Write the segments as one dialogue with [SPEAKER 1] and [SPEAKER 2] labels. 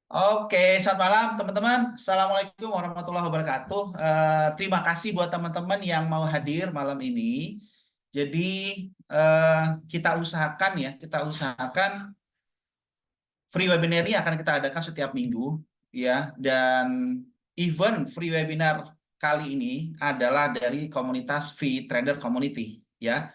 [SPEAKER 1] Oke, selamat malam teman-teman. Assalamualaikum warahmatullahi wabarakatuh. Terima kasih buat teman-teman yang mau hadir malam ini. Jadi eh, kita usahakan ya, kita usahakan free webinar ini akan kita adakan setiap minggu ya. Dan event free webinar kali ini adalah dari komunitas V-Trader Community ya.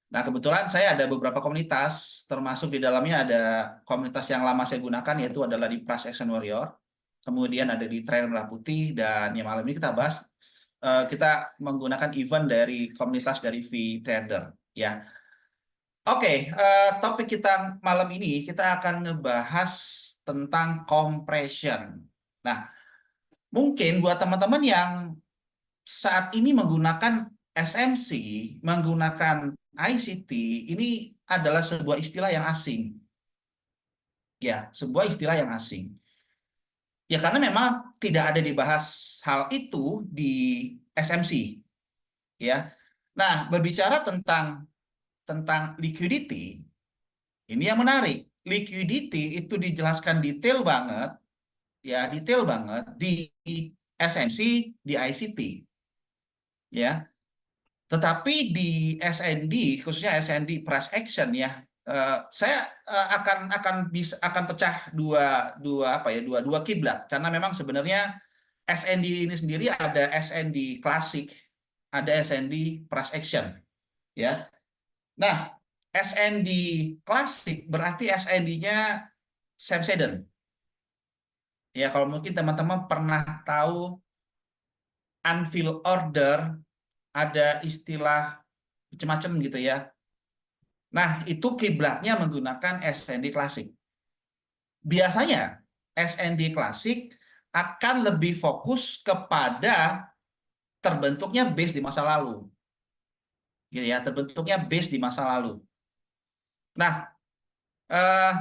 [SPEAKER 1] Nah, kebetulan saya ada beberapa komunitas, termasuk di dalamnya ada komunitas yang lama saya gunakan, yaitu adalah di Price Action Warrior. Kemudian ada di Trader Merah Putih, dan yang malam ini kita bahas, kita menggunakan event dari komunitas dari V-Trader. Ya, oke, topik kita malam ini, kita akan ngebahas tentang compression. Nah, mungkin buat teman-teman yang saat ini menggunakan SMC, menggunakan ICT, ini adalah sebuah istilah yang asing. Ya, sebuah istilah yang asing. Ya, karena memang tidak ada dibahas hal itu di SMC. Ya. Nah, berbicara tentang liquidity, ini yang menarik. Liquidity itu dijelaskan detail banget, ya, detail banget di SMC, di ICT. Ya. Tetapi di SND, khususnya SND price action ya, saya akan pecah dua dua apa ya dua dua kiblat, karena memang sebenarnya SND ini sendiri ada SND klasik, ada SND price action ya. Nah, SND klasik berarti SND-nya Sam Seddon. Ya, kalau mungkin teman-teman pernah tahu unfill order, ada istilah macam-macam gitu ya. Nah, itu kiblatnya menggunakan SND klasik. Biasanya SND klasik akan lebih fokus kepada terbentuknya base di masa lalu. Gitu ya, terbentuknya base di masa lalu. Nah, eh,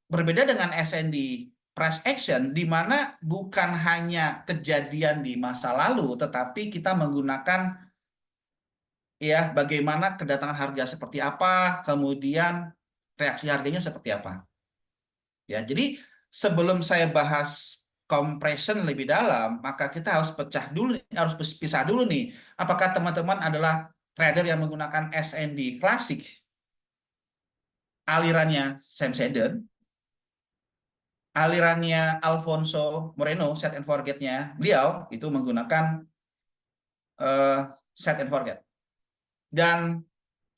[SPEAKER 1] berbeda dengan SND price action di mana bukan hanya kejadian di masa lalu, tetapi kita menggunakan ya bagaimana kedatangan harga seperti apa, kemudian reaksi harganya seperti apa. Ya, jadi sebelum saya bahas compression lebih dalam, maka kita harus pecah dulu, harus pisah dulu nih. Apakah teman-teman adalah trader yang menggunakan SND klasik, alirannya Sam Seddon, alirannya Alfonso Moreno, set and forget-nya, beliau itu menggunakan set and forget. Dan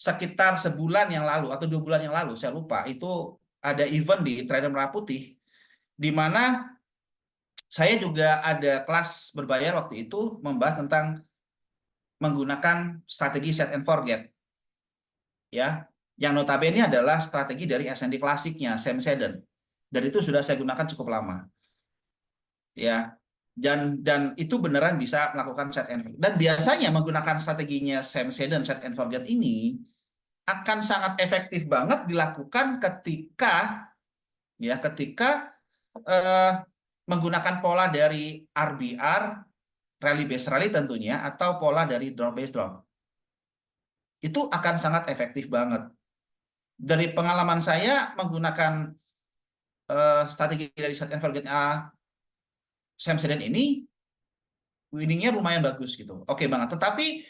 [SPEAKER 1] sekitar sebulan yang lalu atau 2 bulan yang lalu, saya lupa, itu ada event di Trader Merah Putih, di mana saya juga ada kelas berbayar waktu itu membahas tentang menggunakan strategi set and forget, ya, yang notabene adalah strategi dari SND klasiknya Sam Seddon, dan itu sudah saya gunakan cukup lama, ya, dan itu beneran bisa melakukan set and forget. Dan biasanya menggunakan strateginya Sam Seddon set and forget ini akan sangat efektif banget dilakukan ketika eh, menggunakan pola dari RBR, rally based rally tentunya, atau pola dari drop based drop. Itu akan sangat efektif banget. Dari pengalaman saya menggunakan strategi dari set and forget Sam Seddon ini, winningnya lumayan bagus gitu. Oke banget. Tetapi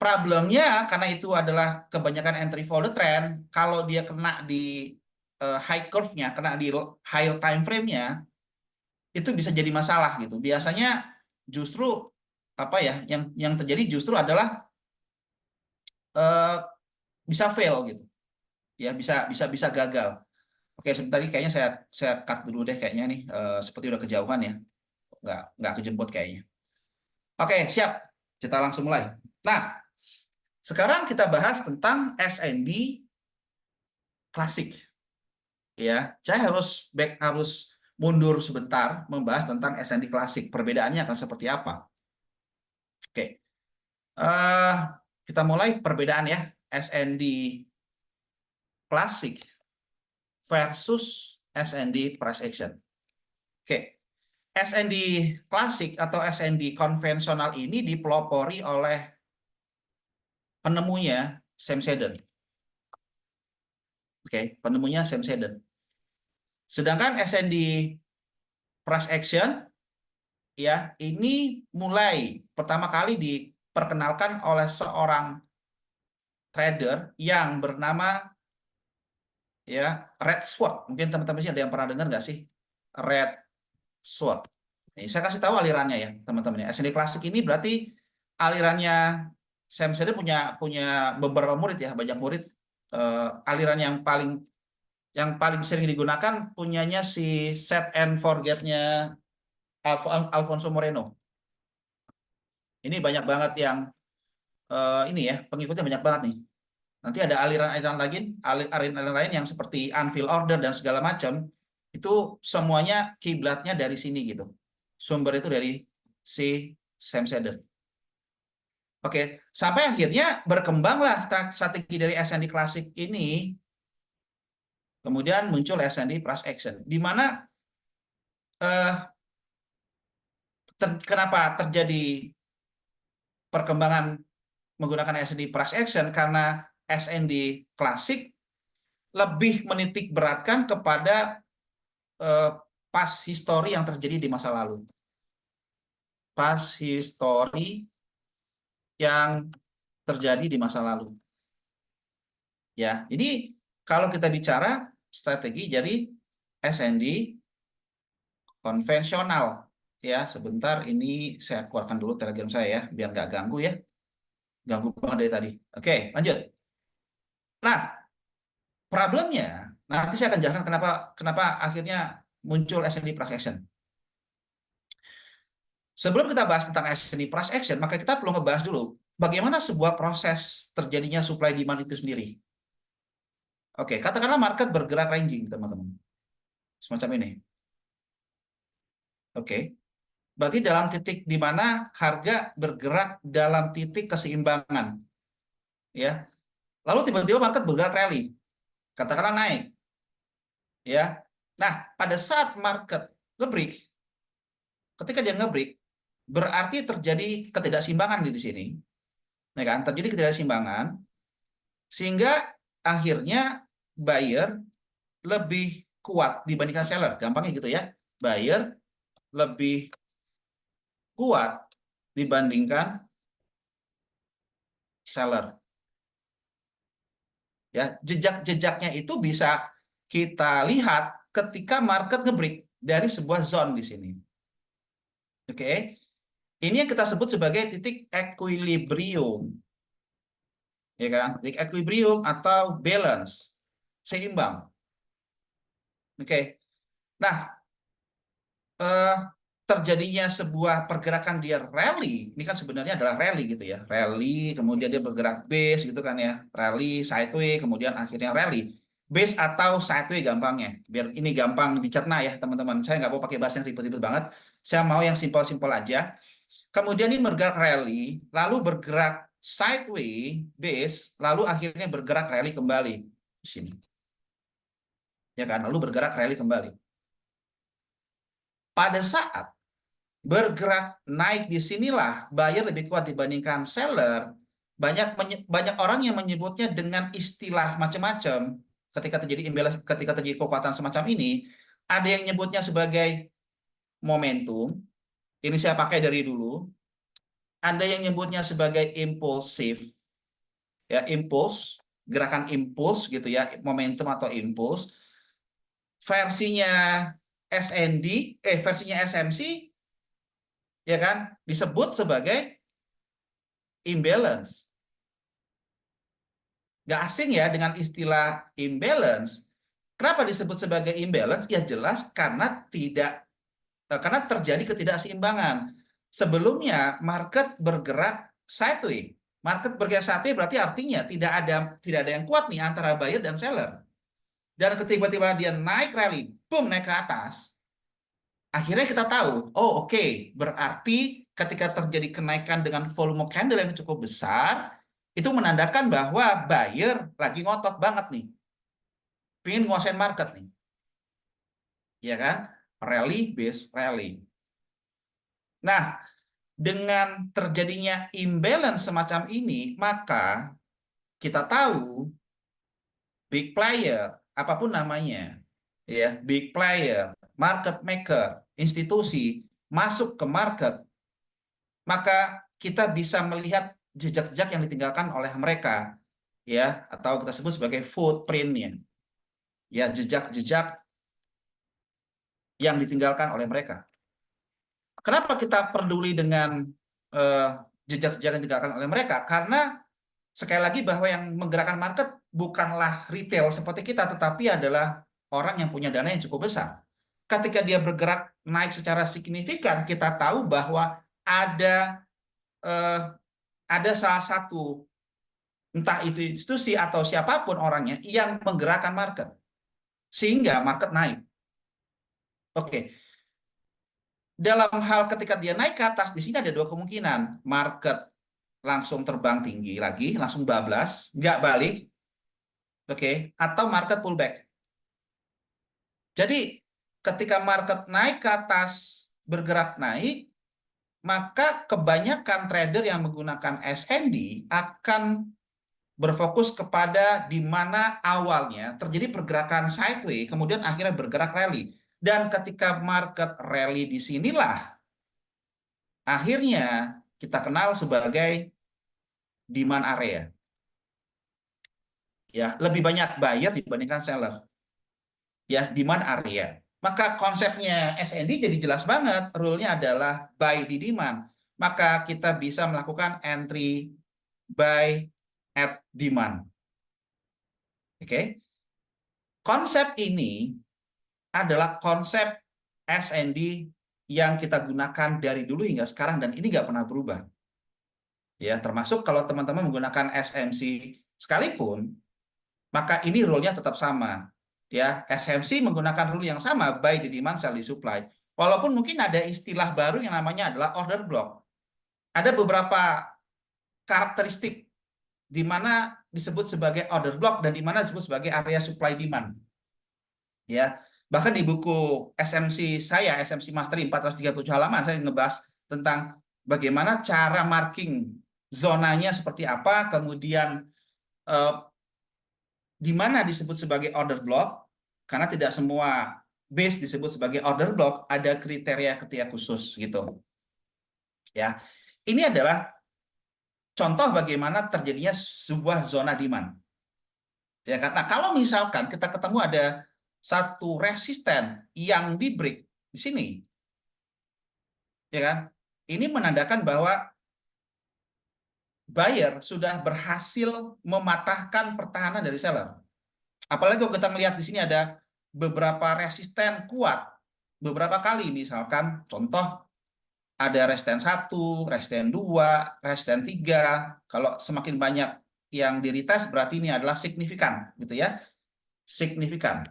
[SPEAKER 1] problemnya karena itu adalah kebanyakan entry follow trend, kalau dia kena di high curve-nya, kena di high time frame-nya, itu bisa jadi masalah gitu. Biasanya justru apa ya, yang terjadi justru adalah eh, bisa fail gitu. Ya, bisa bisa bisa gagal. Oke, sebentar ini kayaknya saya cut dulu deh kayaknya nih, seperti udah kejauhan ya. Nggak kejemput kayaknya. Oke, siap. Kita langsung mulai. Nah, sekarang kita bahas tentang SND klasik. Ya, saya harus mundur sebentar membahas tentang SND klasik. Perbedaannya akan seperti apa? Oke, eh kita mulai perbedaan ya, SND klasik versus SND price action. Oke, SND klasik atau SND konvensional ini dipelopori oleh penemunya Sam Seddon. Oke, penemunya Sam Seddon. Sedangkan SND price action ya, ini mulai pertama kali diperkenalkan oleh seorang trader yang bernama ya Red Sword. Mungkin teman-teman sih ada yang pernah dengar nggak sih Red Sword? Nih, saya kasih tahu alirannya ya teman-teman. S&D Classic ini berarti alirannya Sam Seder punya punya beberapa murid ya, banyak murid. Aliran yang paling sering digunakan punyanya si Set and Forget-nya Alfonso Moreno. Ini banyak banget yang ini ya pengikutnya banyak banget nih. Nanti ada aliran-aliran lagi, aliran-aliran lain yang seperti Anfield Order dan segala macam, itu semuanya kiblatnya dari sini gitu. Sumber itu dari si Sam Seder. Oke, sampai akhirnya berkembanglah strategi dari S&D Classic ini, kemudian muncul S&D Price Action, di mana kenapa terjadi perkembangan menggunakan S&D Price Action, karena S&D Classic lebih menitik beratkan kepada past history yang terjadi di masa lalu. Past history yang terjadi di masa lalu. Ya, jadi kalau kita bicara strategi jadi S&D konvensional ya, sebentar ini saya keluarkan dulu Telegram saya ya biar nggak ganggu ya. Ganggu banget dari tadi. Oke, lanjut. Nah, problemnya nanti saya akan jelaskan kenapa kenapa akhirnya muncul S&D price action. Sebelum kita bahas tentang S&D price action, maka kita perlu ngebahas dulu bagaimana sebuah proses terjadinya supply demand itu sendiri. Oke, katakanlah market bergerak ranging, teman-teman. Semacam ini. Oke. Berarti dalam titik di mana harga bergerak dalam titik keseimbangan. Ya. Lalu tiba-tiba market bergerak rally. Katakanlah naik. Ya. Nah, pada saat market nge-break, ketika dia nge-break, berarti terjadi ketidakseimbangan di sini. Ya kan? Terjadi ketidakseimbangan sehingga akhirnya buyer lebih kuat dibandingkan seller. Gampangnya gitu ya. Buyer lebih kuat dibandingkan seller. Ya, jejak-jejaknya itu bisa kita lihat ketika market nge-break dari sebuah zone di sini. Oke. Ini yang kita sebut sebagai titik equilibrium. Ya kan? Titik equilibrium atau balance, seimbang. Oke. Nah, eh, terjadinya sebuah pergerakan dia rally, ini kan sebenarnya adalah rally gitu ya, rally, kemudian dia bergerak base gitu kan ya, rally, sideway, kemudian akhirnya rally, base atau sideway gampangnya, biar ini gampang dicerna ya teman-teman, saya nggak mau pakai bahasa yang ribet-ribet banget, saya mau yang simpel-simpel aja, kemudian ini bergerak rally, lalu bergerak sideway, base, lalu akhirnya bergerak rally kembali di sini, ya kan, lalu bergerak rally kembali. Pada saat bergerak naik di sinilah buyer lebih kuat dibandingkan seller. Banyak orang yang menyebutnya dengan istilah macam-macam ketika terjadi imbalance, ketika terjadi kekuatan semacam ini. Ada yang nyebutnya sebagai momentum. Ini saya pakai dari dulu. Ada yang nyebutnya sebagai impulsif, ya impuls, gerakan impuls gitu ya, momentum atau impuls. Versinya versinya SMC ya kan disebut sebagai imbalance. Nggak asing ya dengan istilah imbalance. Kenapa disebut sebagai imbalance? Ya jelas karena terjadi ketidakseimbangan. Sebelumnya market bergerak sideways. Market bergerak sideways berarti artinya tidak ada yang kuat nih antara buyer dan seller. Dan tiba-tiba dia naik rally, boom naik ke atas. Akhirnya kita tahu, oh oke, berarti ketika terjadi kenaikan dengan volume candle yang cukup besar, itu menandakan bahwa buyer lagi ngotot banget nih, pengen nguasain market nih, ya kan? Rally base rally. Nah, dengan terjadinya imbalance semacam ini, maka kita tahu big player, apapun namanya, ya big player market maker, institusi masuk ke market, maka kita bisa melihat jejak-jejak yang ditinggalkan oleh mereka, ya, atau kita sebut sebagai footprint-nya, ya, jejak-jejak yang ditinggalkan oleh mereka. Kenapa kita peduli dengan jejak-jejak yang ditinggalkan oleh mereka? Karena sekali lagi bahwa yang menggerakkan market bukanlah retail seperti kita, tetapi adalah orang yang punya dana yang cukup besar. Ketika dia bergerak naik secara signifikan, kita tahu bahwa eh, ada salah satu, entah itu institusi atau siapapun orangnya, yang menggerakkan market, sehingga market naik. Oke, dalam hal ketika dia naik ke atas, di sini ada dua kemungkinan. Market langsung terbang tinggi lagi, langsung bablas, nggak balik, oke, atau market pullback. Jadi ketika market naik ke atas, bergerak naik, maka kebanyakan trader yang menggunakan SND akan berfokus kepada di mana awalnya terjadi pergerakan sideways, kemudian akhirnya bergerak rally. Dan ketika market rally di sinilah akhirnya kita kenal sebagai demand area. Ya, lebih banyak buyer dibandingkan seller. Ya, demand area. Maka konsepnya SND jadi jelas banget. Rule-nya adalah buy di demand. Maka kita bisa melakukan entry buy at demand. Oke. Konsep ini adalah konsep SND yang kita gunakan dari dulu hingga sekarang dan ini nggak pernah berubah. Ya, termasuk kalau teman-teman menggunakan SMC sekalipun, maka ini rule-nya tetap sama. Ya, SMC menggunakan rule yang sama, buy di demand, sell di supply. Walaupun mungkin ada istilah baru yang namanya adalah order block. Ada beberapa karakteristik di mana disebut sebagai order block dan di mana disebut sebagai area supply demand. Ya, bahkan di buku SMC saya, SMC Mastery 437 halaman, saya ngebahas tentang bagaimana cara marking zonanya seperti apa, kemudian di mana disebut sebagai order block, karena tidak semua base disebut sebagai order block, ada kriteria-kriteria khusus gitu. Ya, ini adalah contoh bagaimana terjadinya sebuah zona demand. Ya kan? Nah, kalau misalkan kita ketemu ada satu resisten yang di break di sini, ya kan? Ini menandakan bahwa buyer sudah berhasil mematahkan pertahanan dari seller. Apalagi kalau kita melihat di sini ada beberapa resisten kuat beberapa kali, misalkan contoh ada resisten 1, resisten 2, resisten 3. Kalau semakin banyak yang di retest berarti ini adalah signifikan gitu ya. Signifikan.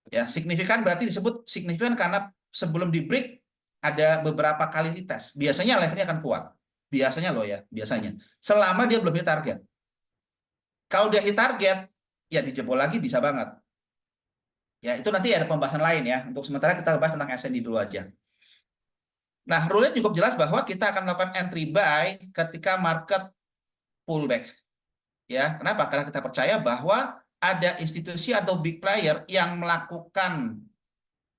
[SPEAKER 1] Ya, signifikan berarti disebut signifikan karena sebelum di break ada beberapa kali retest. Biasanya levelnya akan kuat. Biasanya loh ya, biasanya. Selama dia belum hit target. Kalau dia hit target, ya dijebol lagi bisa banget. Ya, itu nanti ada pembahasan lain ya. Untuk sementara kita bahas tentang SND dulu aja. Nah, rule-nya cukup jelas bahwa kita akan melakukan entry buy ketika market pullback. Ya, kenapa? Karena kita percaya bahwa ada institusi atau big player yang melakukan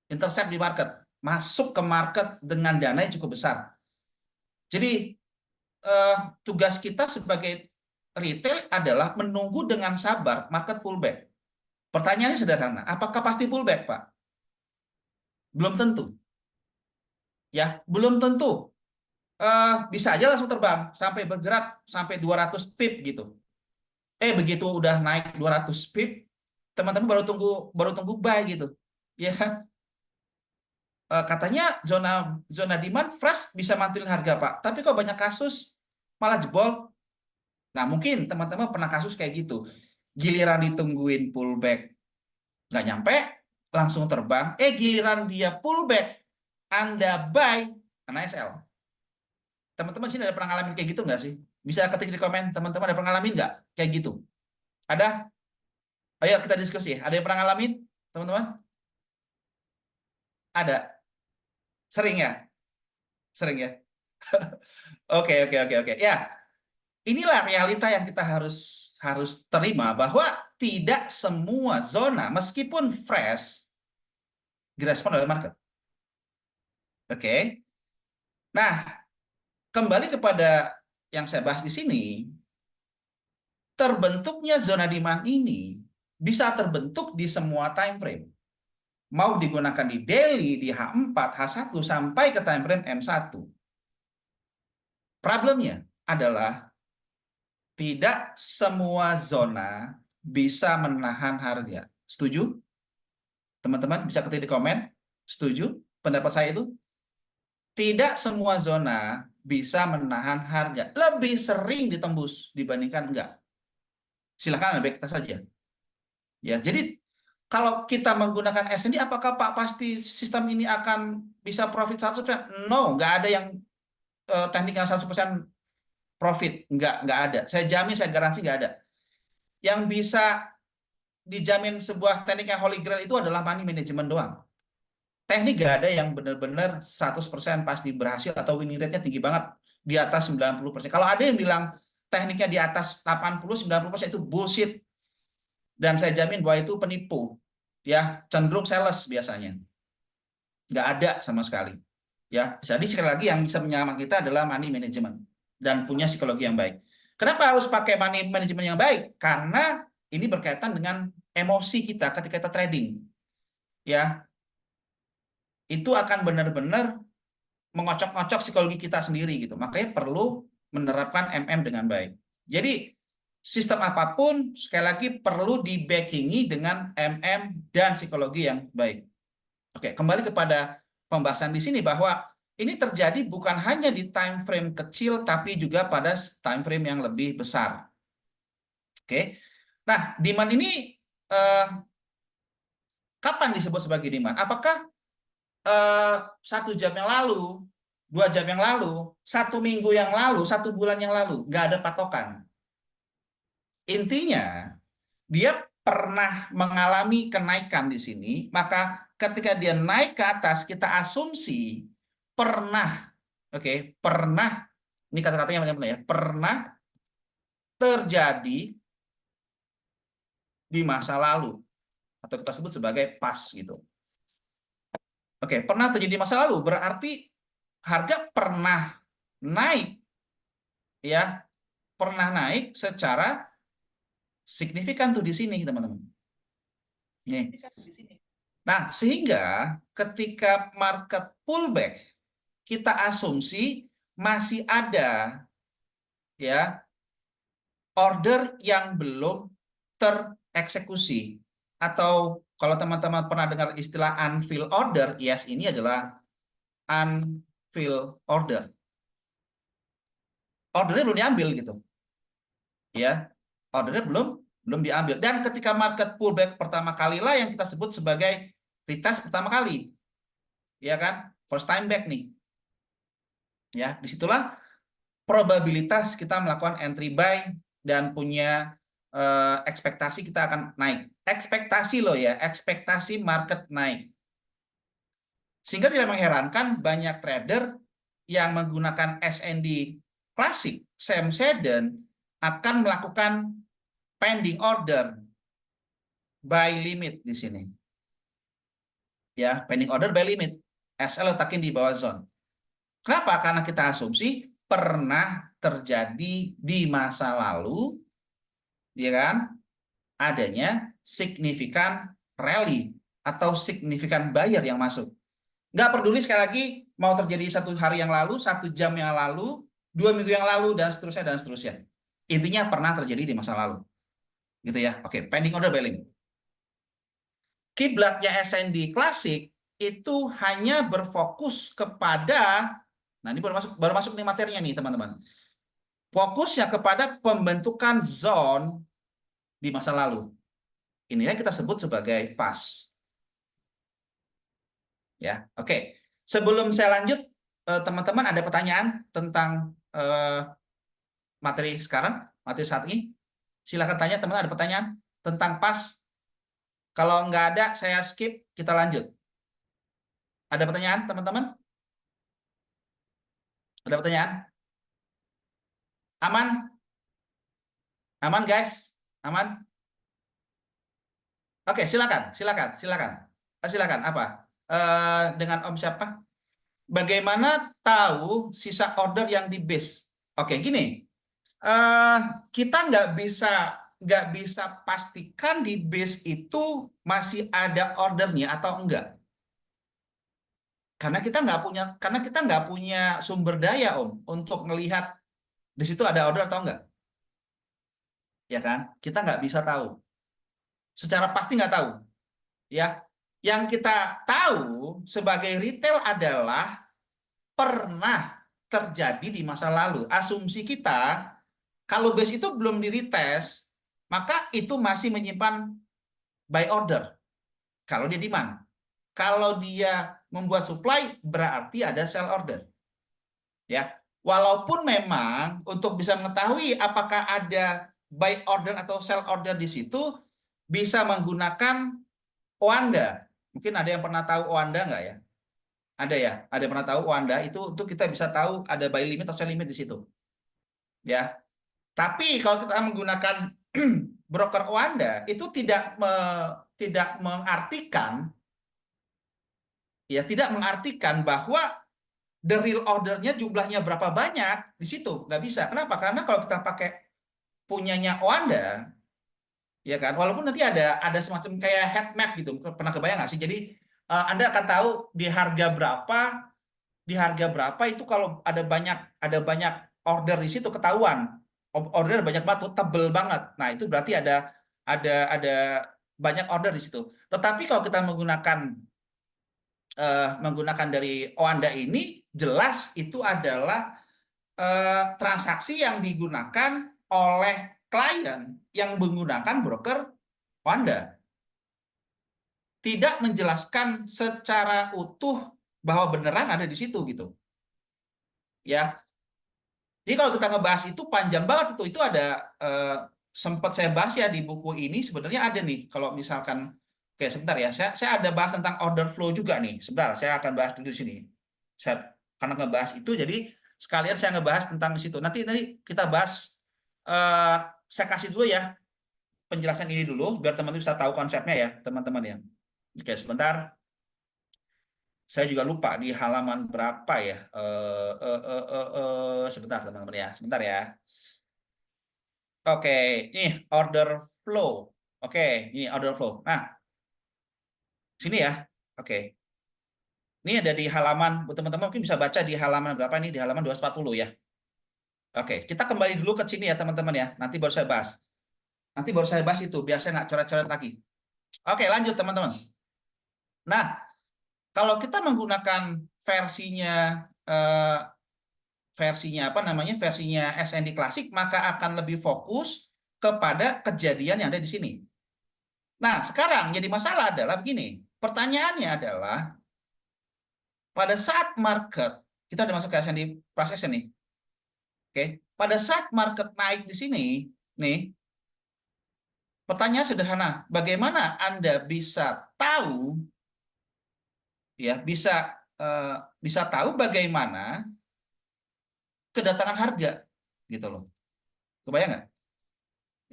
[SPEAKER 1] intercept di market, masuk ke market dengan dana yang cukup besar. Jadi tugas kita sebagai retail adalah menunggu dengan sabar market pullback. Pertanyaannya sederhana, apakah pasti pullback, Pak? Belum tentu. Ya, belum tentu. Bisa aja langsung terbang sampai bergerak sampai 200 pip gitu. Begitu udah naik 200 pip, teman-teman baru tunggu buy gitu. Ya kan? Katanya zona zona demand fresh bisa mantulin harga, Pak. Tapi kok banyak kasus malah jebol. Nah, mungkin teman-teman pernah kasus kayak gitu. Giliran ditungguin pullback nggak nyampe, langsung terbang. Giliran dia pullback, Anda buy, karena SL. Teman-teman sini ada pernah ngalamin kayak gitu nggak sih? Bisa ketik di komen, teman-teman ada pernah ngalamin nggak kayak gitu? Ada? Ayo kita diskusi. Ada yang pernah ngalamin, teman-teman? Ada. Sering ya? Sering ya? Oke, oke, oke, oke. Ya, inilah realita yang kita harus harus terima bahwa tidak semua zona meskipun fresh direspon oleh market. Oke. Nah, kembali kepada yang saya bahas di sini, terbentuknya zona demand ini bisa terbentuk di semua time frame. Mau digunakan di daily, di H4, H1 sampai ke time frame M1. Problemnya adalah tidak semua zona bisa menahan harga. Setuju? Teman-teman bisa ketik di komen. Setuju pendapat saya itu? Tidak semua zona bisa menahan harga. Lebih sering ditembus dibandingkan enggak. Silahkan Anda kita saja. Ya, jadi kalau kita menggunakan SND, apakah Pak pasti sistem ini akan bisa profit 100%? No, nggak ada yang teknik yang 100% profit. Nggak ada. Saya jamin, saya garansi nggak ada. Yang bisa dijamin sebuah teknik yang holy grail itu adalah money management doang. Teknik nggak ada yang benar-benar 100% pasti berhasil atau winning rate-nya tinggi banget di atas 90%. Kalau ada yang bilang tekniknya di atas 80-90% itu bullshit. Dan saya jamin bahwa itu penipu. Ya, cenderung sales biasanya. Nggak ada sama sekali. Ya, jadi sekali lagi yang bisa menyelamatkan kita adalah money management dan punya psikologi yang baik. Kenapa harus pakai money management yang baik? Karena ini berkaitan dengan emosi kita ketika kita trading. Ya, itu akan benar-benar mengocok-ngocok psikologi kita sendiri gitu. Makanya perlu menerapkan MM dengan baik. Jadi sistem apapun sekali lagi perlu di backingi dengan MM dan psikologi yang baik. Oke, kembali kepada pembahasan di sini bahwa ini terjadi bukan hanya di time frame kecil tapi juga pada time frame yang lebih besar. Oke. Nah, demand ini kapan disebut sebagai demand? Apakah 1 jam yang lalu, 2 jam yang lalu, 1 minggu yang lalu, 1 bulan yang lalu, nggak ada patokan. Intinya, dia pernah mengalami kenaikan di sini, maka ketika dia naik ke atas, kita asumsi pernah, oke, pernah, ini kata-katanya macam ya, pernah terjadi di masa lalu, atau kita sebut sebagai past gitu. Oke, pernah terjadi di masa lalu, berarti harga pernah naik, ya, pernah naik secara signifikan tuh di sini, teman-teman. Nih. Nah, sehingga ketika market pullback, kita asumsi masih ada ya order yang belum tereksekusi. Atau kalau teman-teman pernah dengar istilah unfilled order, yes, ini adalah unfilled order. Ordernya belum diambil gitu. Ya, ordernya belum diambil. Dan ketika market pullback pertama kali lah yang kita sebut sebagai retest pertama kali. Ya kan? First time back nih. Ya, disitulah probabilitas kita melakukan entry buy dan punya ekspektasi kita akan naik. Ekspektasi loh ya, ekspektasi market naik. Sehingga tidak mengherankan banyak trader yang menggunakan SND klasik, Sam Seddon, akan melakukan pending order buy limit di sini. Ya, pending order buy limit. SL letakin di bawah zone. Kenapa? Karena kita asumsi pernah terjadi di masa lalu, ya kan, adanya signifikan rally atau signifikan buyer yang masuk. Nggak peduli sekali lagi mau terjadi 1 hari yang lalu, 1 jam yang lalu, 2 minggu yang lalu, dan seterusnya dan seterusnya. Intinya pernah terjadi di masa lalu, gitu ya. Oke, pending order buy limit. Kiblatnya SND klasik itu hanya berfokus kepada, nah ini baru masuk nih materinya nih teman-teman. Fokusnya kepada pembentukan zone di masa lalu. Inilah kita sebut sebagai pas. Ya, oke. Sebelum saya lanjut, teman-teman ada pertanyaan tentang materi sekarang, materi saat ini? Silakan tanya, teman-teman ada pertanyaan tentang pas. Kalau nggak ada, saya skip, kita lanjut. Ada pertanyaan, teman-teman? Ada pertanyaan? Aman? Aman, guys? Aman? Oke, silakan, silakan, silakan. Silakan, apa? dengan Om siapa? Bagaimana tahu sisa order yang di base? Oke, gini. eh, Kita nggak bisa pastikan di base itu masih ada ordernya atau enggak, karena kita nggak punya sumber daya Om untuk melihat di situ ada order atau enggak, ya kan? Kita nggak bisa tahu, secara pasti nggak tahu, ya. Yang kita tahu sebagai retail adalah pernah terjadi di masa lalu. Asumsi kita, kalau base itu belum di retest, maka itu masih menyimpan buy order kalau dia demand. Kalau dia membuat supply, berarti ada sell order. Ya, walaupun memang untuk bisa mengetahui apakah ada buy order atau sell order di situ, bisa menggunakan Oanda. Mungkin ada yang pernah tahu Oanda nggak ya? Ada ya? Ada yang pernah tahu Oanda? Itu kita bisa tahu ada buy limit atau sell limit di situ. Ya, tapi kalau kita menggunakan broker Oanda, itu tidak mengartikan, ya, tidak mengartikan bahwa the real ordernya jumlahnya berapa banyak di situ. Nggak bisa. Kenapa? Karena kalau kita pakai punyanya Oanda, ya kan, walaupun nanti ada semacam kayak heat map gitu, pernah kebayang nggak sih? Jadi Anda akan tahu di harga berapa itu kalau ada banyak order di situ ketahuan. Order banyak banget, tebel banget. Nah, itu berarti ada banyak order di situ. Tetapi kalau kita menggunakan dari Oanda ini, jelas itu adalah transaksi yang digunakan oleh klien yang menggunakan broker Oanda. Tidak menjelaskan secara utuh bahwa beneran ada di situ gitu. Ya. Jadi kalau kita ngebahas itu panjang banget itu. Itu ada sempat saya bahas ya di buku ini, sebenarnya ada nih kalau misalkan, oke sebentar ya, saya ada bahas tentang order flow juga nih. Sebentar, saya akan bahas dulu di sini. Karena ngebahas itu, jadi sekalian saya ngebahas tentang di situ. Nanti kita bahas, eh, saya kasih dulu ya penjelasan ini dulu biar teman-teman bisa tahu konsepnya ya, teman-teman ya. Oke, sebentar. Saya juga lupa di halaman berapa ya. Sebentar teman-teman ya, sebentar ya. Oke, ini order flow. Oke, ini order flow. Nah, sini ya. Oke. Ini ada di halaman, teman-teman mungkin bisa baca di halaman berapa nih? Di halaman 240 ya. Oke, kita kembali dulu ke sini ya teman-teman ya. Nanti baru saya bahas. Nanti baru saya bahas itu, biar saya nggak coret-coret lagi. Oke, lanjut teman-teman. Nah, kalau kita menggunakan versinya eh, versinya SND klasik, maka akan lebih fokus kepada kejadian yang ada di sini. Nah, sekarang jadi masalah adalah begini. Pertanyaannya adalah pada saat market, kita udah masuk ke SND price action nih. Oke, pada saat market naik di sini, nih, pertanyaan sederhana, bagaimana Anda bisa tahu, ya, bisa tahu bagaimana kedatangan harga, gitu loh. Kebayang nggak?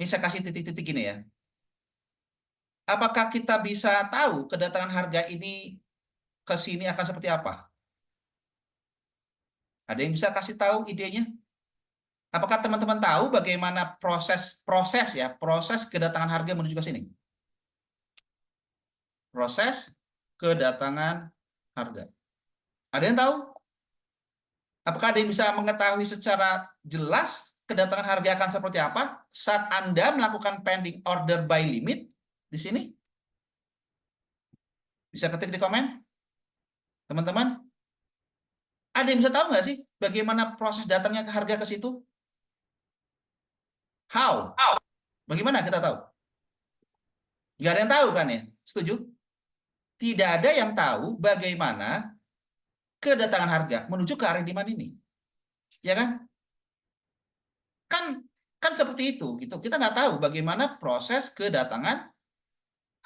[SPEAKER 1] Ini saya kasih titik-titik ini ya. Apakah kita bisa tahu kedatangan harga ini ke sini akan seperti apa? Ada yang bisa kasih tahu idenya? Apakah teman-teman tahu bagaimana proses kedatangan harga menuju ke sini? Proses kedatangan harga. Ada yang tahu? Apakah ada yang bisa mengetahui secara jelas kedatangan harga akan seperti apa saat Anda melakukan pending order by limit di sini? Bisa ketik di komen, teman-teman. Ada yang bisa tahu nggak sih bagaimana proses datangnya ke harga ke situ? How? Bagaimana kita tahu? Nggak ada yang tahu kan ya? Setuju? Tidak ada yang tahu bagaimana kedatangan harga menuju ke area demand ini. Ya kan? Kan kan seperti itu gitu. Kita nggak tahu bagaimana proses kedatangan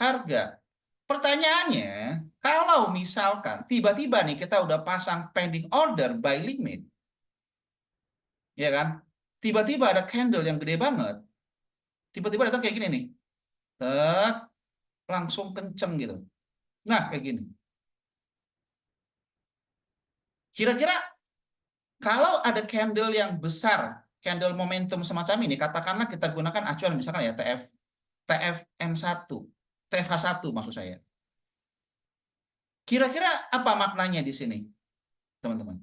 [SPEAKER 1] harga. Pertanyaannya, kalau misalkan tiba-tiba nih kita udah pasang pending order by limit, ya kan? Tiba-tiba ada candle yang gede banget, tiba-tiba datang kayak gini nih, tek, langsung kenceng gitu. Nah, kayak gini. Kira-kira kalau ada candle yang besar, candle momentum semacam ini, katakanlah kita gunakan acuan misalkan ya TFM1, TFH1 maksud saya. Kira-kira apa maknanya di sini, teman-teman?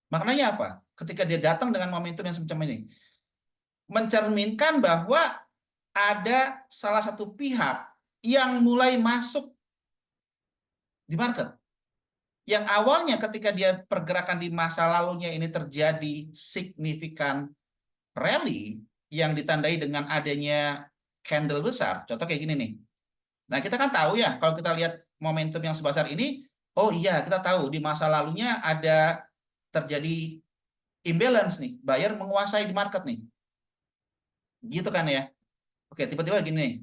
[SPEAKER 1] Maknanya apa? Ketika dia datang dengan momentum yang semacam ini, mencerminkan bahwa ada salah satu pihak yang mulai masuk di market. Yang awalnya ketika dia pergerakan di masa lalunya ini terjadi signifikan rally yang ditandai dengan adanya candle besar. Contoh kayak gini nih. Nah, kita kan tahu ya, kalau kita lihat momentum yang sebesar ini, oh iya, kita tahu di masa lalunya ada terjadi imbalance nih, buyer menguasai di market nih. Gitu kan ya. Oke, tiba-tiba gini nih,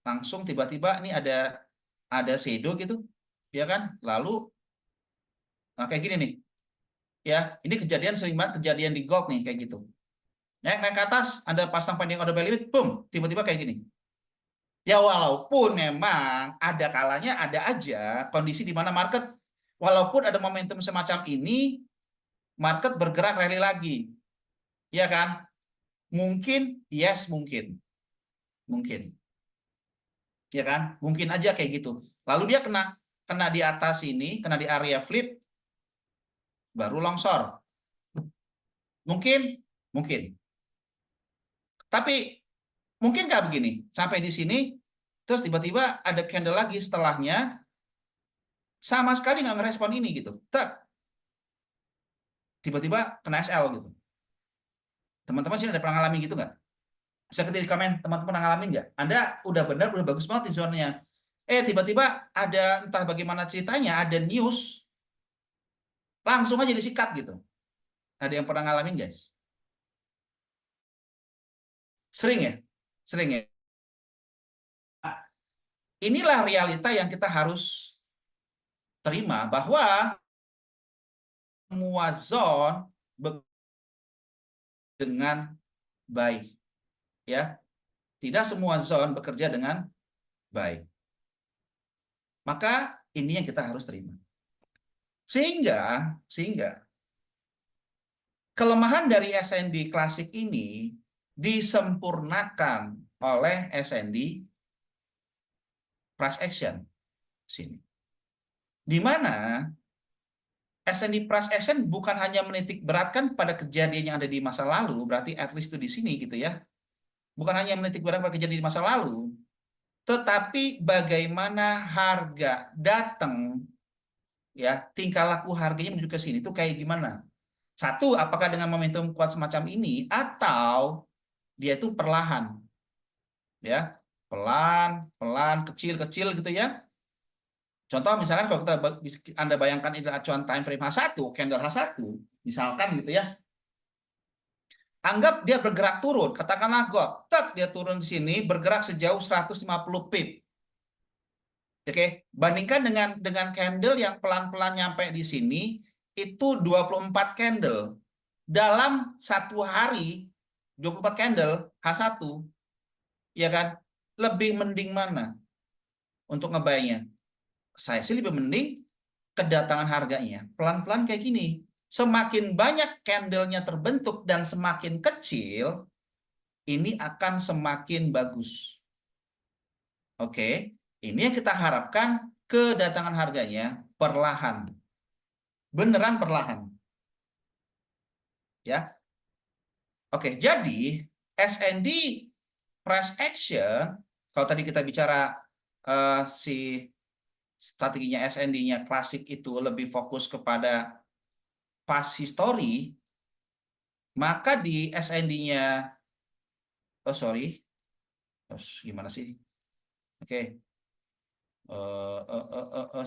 [SPEAKER 1] langsung tiba-tiba ini ada shadow gitu, ya kan? Lalu nah kayak gini nih. Ya, ini kejadian sering banget kejadian di gold nih kayak gitu. Naik ke atas, ada pasang pending order value, boom, tiba-tiba kayak gini. Ya walaupun memang ada kalanya ada aja kondisi di mana market walaupun ada momentum semacam ini, market bergerak rally lagi. Ya kan? Mungkin, yes mungkin. Mungkin. Ya kan? Mungkin aja kayak gitu. Lalu dia kena kena di atas ini, kena di area flip, baru longsor. Mungkin, mungkin. Tapi mungkin nggak begini, sampai di sini, terus tiba-tiba ada candle lagi setelahnya, sama sekali nggak ngerespon ini gitu. Tiba-tiba kena SL gitu. Teman-teman sini ada pernah ngalamin gitu nggak? Bisa ketik di komen, teman-teman pernah ngalamin nggak? Anda udah benar, udah bagus banget di zonanya. Tiba-tiba ada entah bagaimana ceritanya, ada news, langsung aja disikat gitu. Ada yang pernah ngalamin guys? Sering ya? Sering ya? Inilah realita yang kita harus terima bahwa semua zone dengan baik, ya. Tidak semua zone bekerja dengan baik. Maka ini yang kita harus terima. Sehingga kelemahan dari SND klasik ini disempurnakan oleh SND price action sini. Di mana SND price action bukan hanya menitik beratkan pada kejadian yang ada di masa lalu, berarti at least itu di sini gitu ya. Bukan hanya menitik beratkan pada kejadian di masa lalu, tetapi bagaimana harga datang, ya, tingkah laku harganya menuju ke sini itu kayak gimana. Satu, apakah dengan momentum kuat semacam ini atau dia itu perlahan, ya, pelan, pelan, kecil-kecil gitu ya. Contoh misalkan kalau Anda bayangkan ini acuan time frame H1, candle H1, misalkan gitu ya. Anggap dia bergerak turun, katakanlah dia turun di sini bergerak sejauh 150 pip. Oke, bandingkan dengan candle yang pelan-pelan nyampe di sini itu 24 candle. Dalam satu hari 24 candle H1, ya kan? Lebih mending mana untuk ngebaynya? Saya sih lebih mending kedatangan harganya pelan-pelan kayak gini. Semakin banyak candlenya terbentuk dan semakin kecil, ini akan semakin bagus. Oke, ini yang kita harapkan kedatangan harganya perlahan. Beneran perlahan. Ya. Oke, jadi SND price action, kalau tadi kita bicara si strateginya SND-nya klasik itu lebih fokus kepada past history, maka di SND-nya, oh sorry, terus gimana sih? Oke,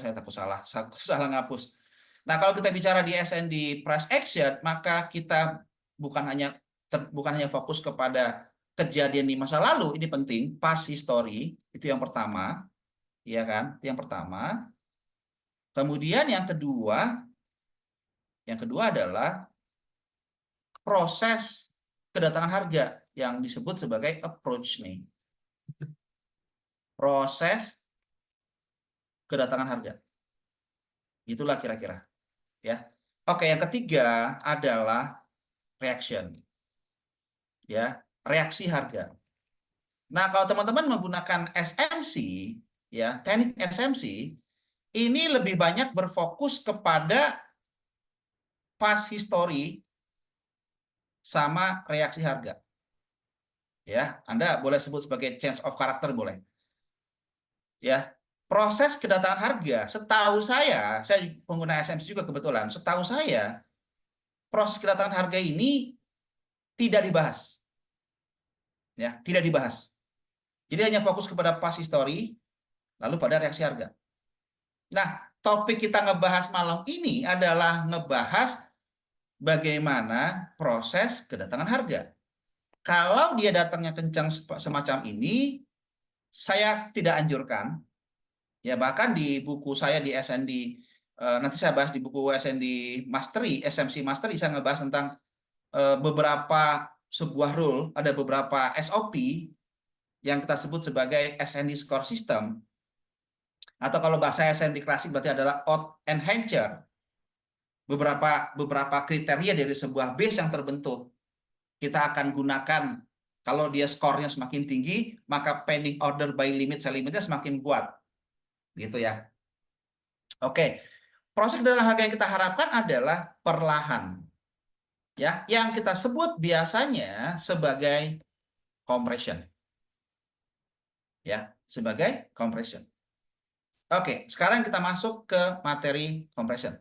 [SPEAKER 1] saya takut salah ngapus. Nah, kalau kita bicara di SND price action, maka kita bukan hanya fokus kepada kejadian di masa lalu, ini penting, past history, itu yang pertama, ya kan? Itu yang pertama. Kemudian yang kedua adalah proses kedatangan harga yang disebut sebagai approach nih. Proses kedatangan harga. Itulah kira-kira. ya. Oke, yang ketiga adalah reaction, ya, reaksi harga. Nah, kalau teman-teman menggunakan SMC, ya, teknik SMC, ini lebih banyak berfokus kepada past history sama reaksi harga. Ya, Anda boleh sebut sebagai change of character boleh. Ya, proses kedatangan harga, setahu saya pengguna SMC juga kebetulan, setahu saya proses kedatangan harga ini tidak dibahas, ya, tidak dibahas. Jadi hanya fokus kepada past history, lalu pada reaksi harga. Nah, topik kita ngebahas malam ini adalah ngebahas bagaimana proses kedatangan harga. Kalau dia datangnya kencang semacam ini, saya tidak anjurkan. Ya, bahkan di buku saya di SND, nanti saya bahas di buku SND Mastery, SMC Mastery, saya ngebahas tentang beberapa sebuah rule, ada beberapa SOP yang kita sebut sebagai SND Score System, atau kalau bahasa SND klasik berarti adalah Odd Enhancer. Beberapa kriteria dari sebuah base yang terbentuk kita akan gunakan. Kalau dia skornya semakin tinggi, maka pending order by limit sell limitnya semakin kuat, gitu ya. Oke, proses kedatangan harga yang kita harapkan adalah perlahan, ya, yang kita sebut biasanya sebagai compression, ya, sebagai compression. Oke, sekarang kita masuk ke materi compression.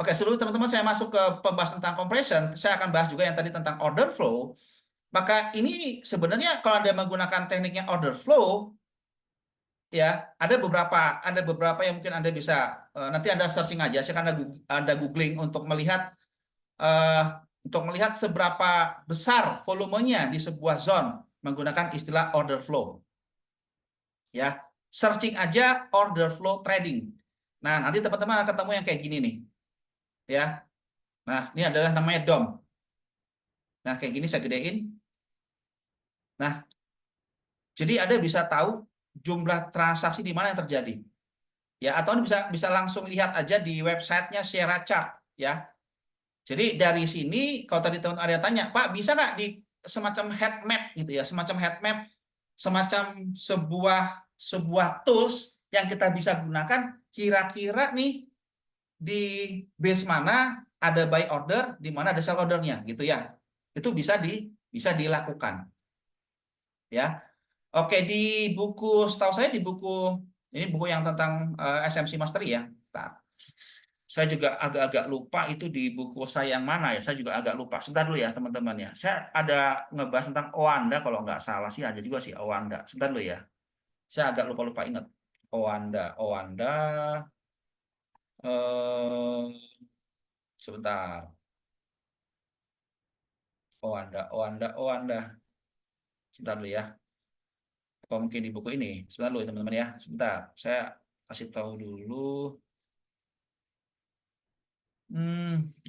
[SPEAKER 1] Oke, sebelum teman-teman saya masuk ke pembahasan tentang compression, saya akan bahas juga yang tadi tentang order flow. Maka ini sebenarnya kalau Anda menggunakan tekniknya order flow, ya, ada beberapa yang mungkin Anda bisa nanti Anda searching aja, saya akan Anda googling eh, untuk melihat seberapa besar volumenya di sebuah zone menggunakan istilah order flow. Ya, searching aja order flow trading. Nah, nanti teman-teman akan ketemu yang kayak gini nih. Ya. Nah, ini adalah namanya DOM. Nah, kayak gini saya gedein. Nah, jadi Anda bisa tahu jumlah transaksi di mana yang terjadi. Ya, atau bisa bisa langsung lihat aja di websitenya Sierra Chart, ya. Jadi dari sini kalau tadi teman ada tanya, Pak, bisa nggak di semacam head map gitu ya, semacam head map, semacam sebuah tools yang kita bisa gunakan kira-kira nih di base mana ada buy order, di mana ada sell ordernya gitu ya. Itu bisa dilakukan, ya. Oke, di buku setahu saya di buku ini buku yang tentang SMC Mastery ya. Nah, saya juga agak-agak lupa itu di buku saya yang mana ya. Saya juga agak lupa. Sebentar dulu ya teman-teman ya. Saya ada ngebahas tentang Owanda kalau nggak salah sih ada juga sih Owanda. Sebentar dulu ya. Saya agak lupa-lupa ingat. Owanda. Eh, sebentar. Owanda. Sebentar dulu ya. Apa mungkin di buku ini? Sebentar dulu ya teman-teman ya. Sebentar. Saya kasih tahu dulu.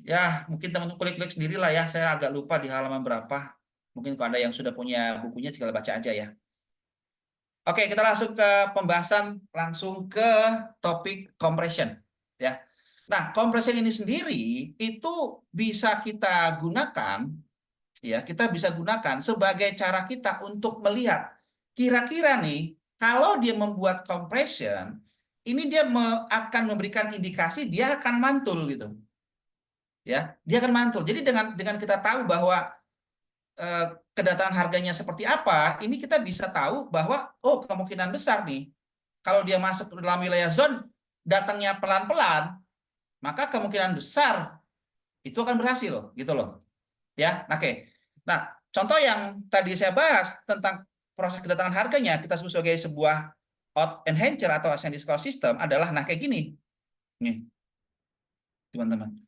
[SPEAKER 1] Ya, mungkin teman-teman klik-klik sendiri lah ya. Saya agak lupa di halaman berapa. Mungkin kalau ada yang sudah punya bukunya, tinggal baca aja ya. Oke, kita langsung ke pembahasan, langsung ke topik compression. Ya. Nah, compression ini sendiri itu bisa kita gunakan, ya, kita bisa gunakan sebagai cara kita untuk melihat kira-kira nih, kalau dia membuat compression, ini dia akan memberikan indikasi dia akan mantul gitu. Ya, dia akan mantul. Jadi dengan kita tahu bahwa eh, kedatangan harganya seperti apa, ini kita bisa tahu bahwa oh kemungkinan besar nih kalau dia masuk ke dalam wilayah zone datangnya pelan-pelan, maka kemungkinan besar itu akan berhasil gitu loh. Ya, oke. Nah, contoh yang tadi saya bahas tentang proses kedatangan harganya kita sebut sebagai sebuah odd enhancer atau ascending score system adalah nah kayak gini. Nih, teman-teman.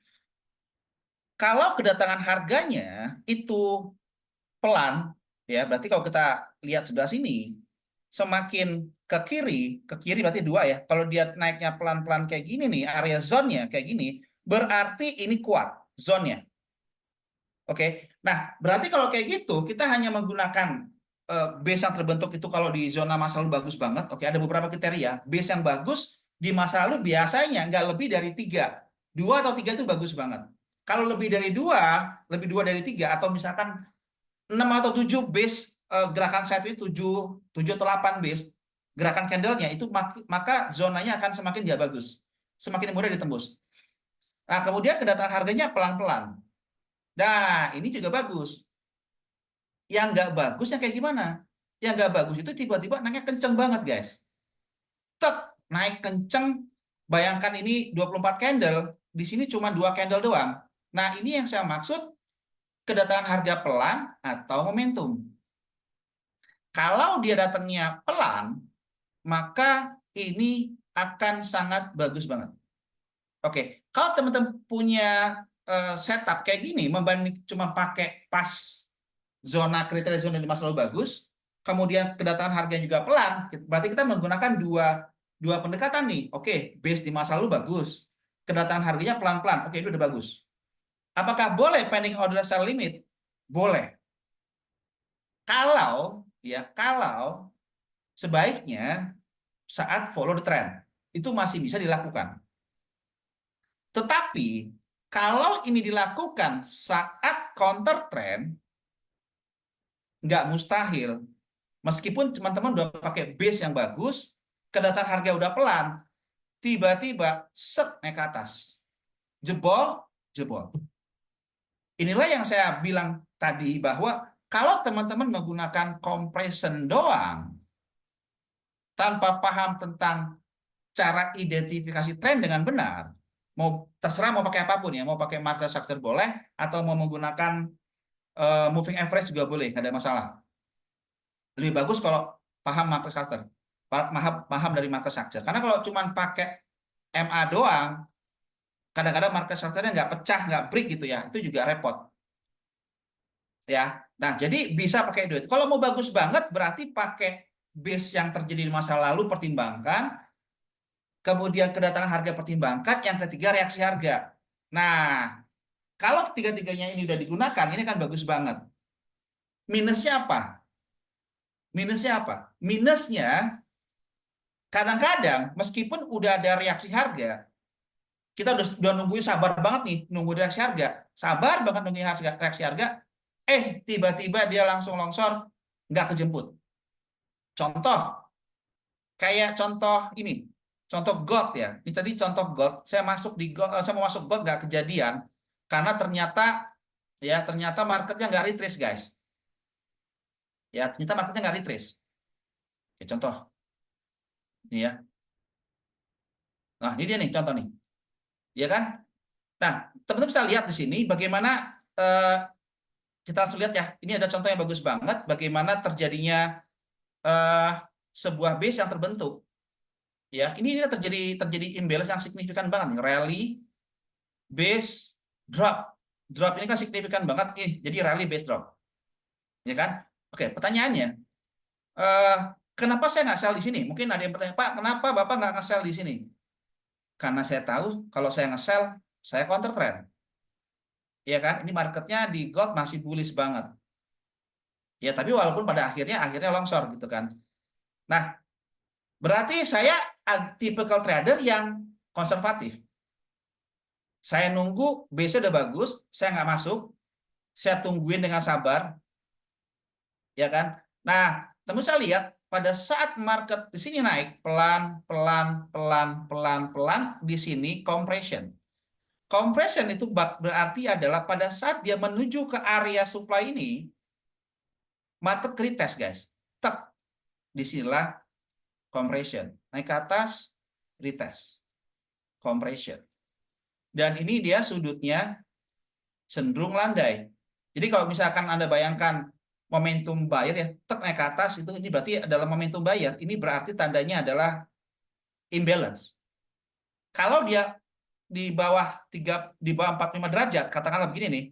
[SPEAKER 1] Kalau kedatangan harganya itu pelan, ya berarti kalau kita lihat sebelah sini, semakin ke kiri berarti dua ya. Kalau dia naiknya pelan-pelan kayak gini nih, area zone-nya kayak gini, berarti ini kuat zone-nya. Oke, nah berarti kalau kayak gitu, kita hanya menggunakan base yang terbentuk itu kalau di zona masa lalu bagus banget. Oke, ada beberapa kriteria. Base yang bagus di masa lalu biasanya nggak lebih dari 3. 2 atau 3 itu bagus banget. Kalau lebih dua dari 3 atau misalkan 6 atau 7 base gerakan sideways 7 atau 8 base gerakan candlenya itu maka zonanya akan semakin dia bagus. Semakin mudah ditembus. Nah, kemudian kedatangan harganya pelan-pelan. Nah, ini juga bagus. Yang nggak bagusnya kayak gimana? Yang nggak bagus itu tiba-tiba naiknya kenceng banget, guys. Tek, naik kenceng. Bayangkan ini 24 candle, di sini cuma 2 candle doang. Nah, ini yang saya maksud kedatangan harga pelan atau momentum. Kalau dia datangnya pelan, maka ini akan sangat bagus banget. Oke, kalau teman-teman punya setup kayak gini, membanding cuma pakai pas zona kriteria zona di masa lalu bagus, kemudian kedatangan harganya juga pelan, berarti kita menggunakan dua pendekatan nih. Oke, base di masa lalu bagus, kedatangan harganya pelan-pelan. Oke, itu udah bagus. Apakah boleh pending order sell limit? Boleh. Kalau sebaiknya saat follow the trend itu masih bisa dilakukan. Tetapi kalau ini dilakukan saat counter trend, nggak mustahil. Meskipun teman-teman udah pakai base yang bagus, kedatangan harga udah pelan, tiba-tiba set naik ke atas. Jebol, jebol. Inilah yang saya bilang tadi bahwa kalau teman-teman menggunakan compression doang, tanpa paham tentang cara identifikasi tren dengan benar, mau terserah mau pakai apapun ya, mau pakai market structure boleh, atau mau menggunakan moving average juga boleh, nggak ada masalah. Lebih bagus kalau paham market structure, paham dari market structure. Karena kalau cuma pakai MA doang, kadang-kadang market structure-nya nggak pecah, nggak break gitu ya, itu juga repot. Ya, nah jadi bisa pakai duit. Kalau mau bagus banget, berarti pakai base yang terjadi di masa lalu, pertimbangkan, kemudian kedatangan harga pertimbangkan, yang ketiga reaksi harga. Nah, kalau ketiga-tiganya ini udah digunakan, ini kan bagus banget. Minusnya apa? Minusnya apa? Minusnya kadang-kadang meskipun udah ada reaksi harga, kita udah nungguin sabar banget nih, nunggu reaksi harga, sabar banget nungguin reaksi harga, tiba-tiba dia langsung longsor, nggak kejemput. Contoh, kayak contoh ini, contoh gold ya. Ini tadi contoh gold, saya masuk di gold, saya mau masuk gold nggak kejadian, karena ternyata marketnya nggak retrace guys. Ya, ternyata marketnya nggak retrace. Oke, contoh, ini ya. Nah, ini dia nih contoh nih, ya kan? Nah, teman-teman bisa lihat di sini bagaimana kita langsung lihat ya. Ini ada contoh yang bagus banget bagaimana terjadinya eh, sebuah base yang terbentuk. Ya, ini terjadi imbalance yang signifikan banget nih. Rally, base, drop. Drop ini kan signifikan banget nih. Jadi rally, base, drop. Ya kan? Oke, pertanyaannya, eh, kenapa saya nggak sell di sini? Mungkin ada yang bertanya, Pak, kenapa Bapak nggak nge-sell di sini? Karena saya tahu kalau saya nge-sell, saya counter trend. Ya kan? Ini marketnya di gold masih bullish banget. Ya, tapi walaupun pada akhirnya longsor gitu kan. Nah, berarti saya tipikal trader yang konservatif. Saya nunggu base udah bagus, saya nggak masuk, saya tungguin dengan sabar, ya kan? Nah, teman saya lihat pada saat market di sini naik pelan, pelan, pelan, pelan, pelan, di sini compression. Compression itu berarti adalah pada saat dia menuju ke area supply ini, market retest guys. Tek, disinilah compression. Naik ke atas, retest. Compression. Dan ini dia sudutnya cenderung landai. Jadi kalau misalkan Anda bayangkan momentum buyer ya, tek naik ke atas itu ini berarti adalah momentum buyer. Ini berarti tandanya adalah imbalance. Kalau dia di bawah 45 derajat, katakanlah begini nih.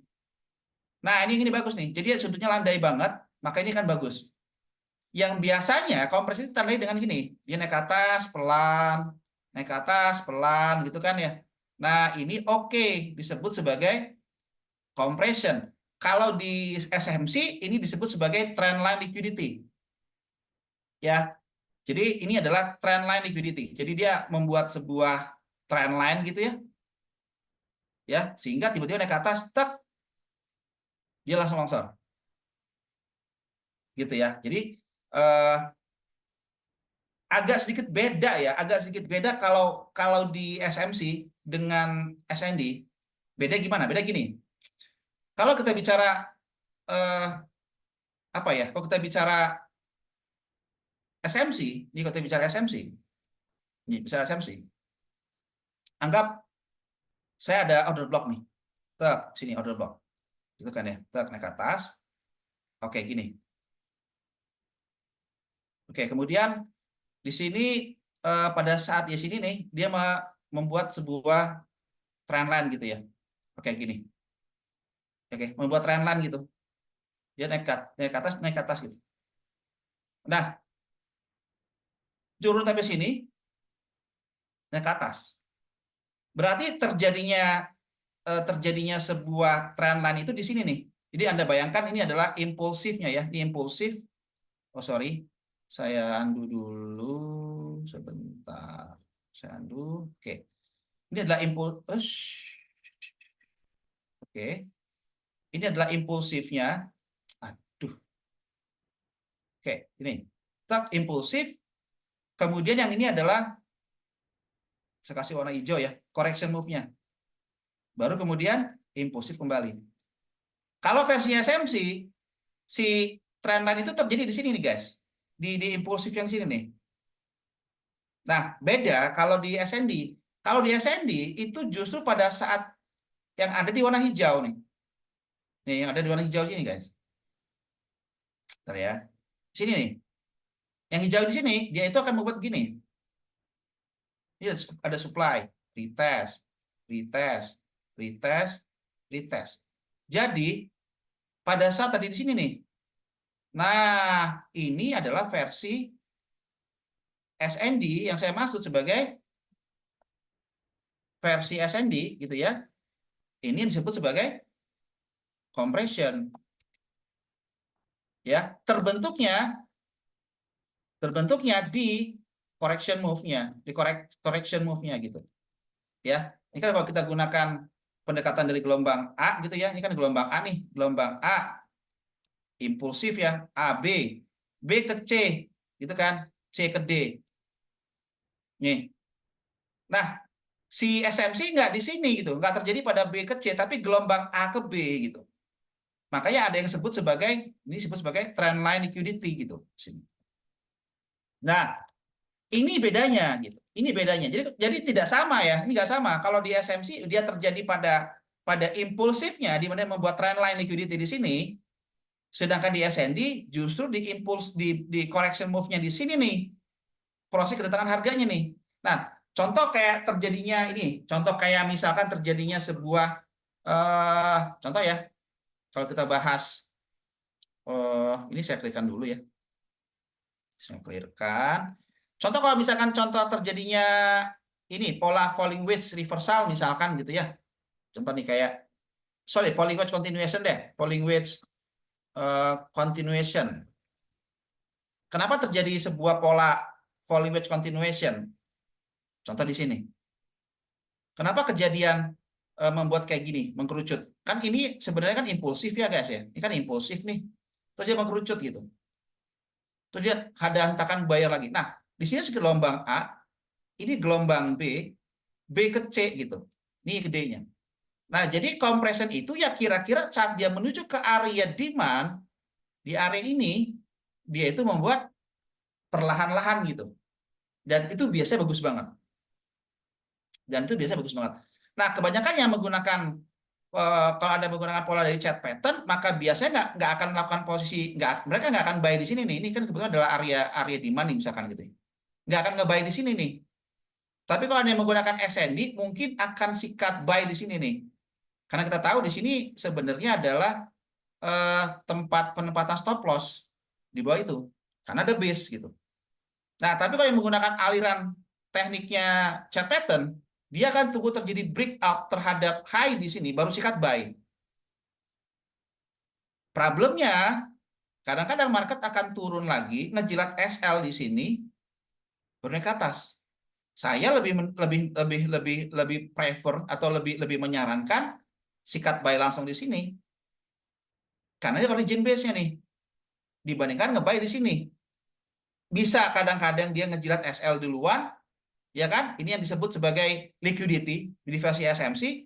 [SPEAKER 1] Nah, ini bagus nih. Jadi sudutnya landai banget, maka ini kan bagus. Yang biasanya kompresi itu tandai dengan gini, dia naik ke atas pelan, naik ke atas pelan gitu kan ya. Nah, ini oke disebut sebagai compression. Kalau di SMC ini disebut sebagai trendline liquidity. Ya. Jadi ini adalah trendline liquidity. Jadi dia membuat sebuah trendline gitu ya. ya, sehingga tiba-tiba naik ke atas, tek, dia langsung longsor, gitu ya. Jadi eh, agak sedikit beda ya, agak sedikit beda kalau kalau di SMC dengan SND. Beda gimana? Beda gini. Kalau kita bicara eh, apa ya? Kalau kita bicara SMC, ini kalau kita bicara SMC, ini bicara SMC. Anggap saya ada order block nih. Tek, sini order block. Gitu kan ya. Tek, naik ke atas. Oke, gini. Oke, kemudian di sini pada saat di sini nih dia membuat sebuah trendline gitu ya. Oke, gini. Oke, membuat trendline gitu. Dia naik ke atas gitu. Nah, turun sampai sini, naik ke atas. Berarti terjadinya sebuah trendline itu di sini nih. Jadi Anda bayangkan ini adalah impulsifnya ya. Ini impulsif. Oh sorry, saya undo dulu sebentar. Saya undo. Oke, ini adalah impuls. Oke, ini adalah impulsifnya. Aduh. Oke, ini. Tak impulsif. Kemudian yang ini adalah saya kasih warna hijau ya, correction move-nya. Baru kemudian impulsif kembali. Kalau versi SMC, si trendline itu terjadi di sini nih guys. Di impulsif yang sini nih. Nah, beda kalau di SND. Kalau di SND itu justru pada saat yang ada di warna hijau nih. Nih, yang ada di warna hijau ini guys. Bentar ya. Sini nih. Yang hijau di sini, dia itu akan membuat gini. Ini ada supply, retest, retest, retest, retest. Jadi, pada saat tadi di sini nih. Nah, ini adalah versi SND yang saya maksud sebagai versi SND gitu ya. Ini disebut sebagai compression. Ya, terbentuknya di correction move-nya, di correction move-nya gitu. Ya. Ini kan kalau kita gunakan pendekatan dari gelombang A gitu ya. Ini kan gelombang A nih, gelombang A impulsif ya, A B ke C gitu kan, C ke D. Nih. Nah, si SMC nggak di sini gitu, nggak terjadi pada B ke C, tapi gelombang A ke B gitu. Makanya ada yang disebut sebagai ini disebut sebagai trendline liquidity gitu. Nah, ini bedanya gitu. Ini bedanya. Jadi tidak sama ya. Ini nggak sama. Kalau di SMC dia terjadi pada impulsifnya di mana membuat trendline liquidity di sini, sedangkan di SND justru di impuls di correction move-nya di sini nih. Proses kedatangan harganya nih. Nah, contoh kayak terjadinya ini, contoh kayak misalkan terjadinya sebuah contoh ya. Kalau kita bahas ini saya clearkan dulu ya. Saya clearkan. Contoh kalau misalkan contoh terjadinya ini pola falling wedge reversal misalkan gitu ya. Contoh nih kayak sorry falling wedge continuation deh, falling wedge continuation. Kenapa terjadi sebuah pola falling wedge continuation? Contoh di sini. Kenapa kejadian membuat kayak gini, mengkerucut? Kan ini sebenarnya kan impulsif ya guys ya. Ini kan impulsif nih. Terus dia mengkerucut gitu. Terus dia ada hentakan bayar lagi. Nah, di sini gelombang A, ini gelombang B ke C gitu. Ini gedenya. Nah, jadi compression itu ya kira-kira saat dia menuju ke area demand, di area ini, dia itu membuat perlahan-lahan gitu. Dan itu biasanya bagus banget. Dan itu biasanya bagus banget. Nah, kebanyakan yang menggunakan kalau ada menggunakan pola dari chart pattern, maka biasanya nggak akan melakukan posisi, mereka nggak akan buy di sini nih. Ini kan kebetulan adalah area area demand nih, misalkan gitu. Nggak akan nge-buy di sini nih. Tapi kalau ada yang menggunakan SND, mungkin akan sikat buy di sini nih. Karena kita tahu di sini sebenarnya adalah tempat penempatan stop loss di bawah itu. Karena ada base gitu. Nah, tapi kalau yang menggunakan aliran tekniknya chart pattern, dia akan tunggu terjadi breakout terhadap high di sini, baru sikat buy. Problemnya, kadang-kadang market akan turun lagi, ngejilat SL di sini, baru naik ke atas. Saya lebih prefer atau lebih menyarankan sikat buy langsung di sini karena dia origin base-nya nih dibandingkan nge-buy di sini. Bisa kadang-kadang dia ngejilat SL duluan, ya kan? Ini yang disebut sebagai liquidity di versi SMC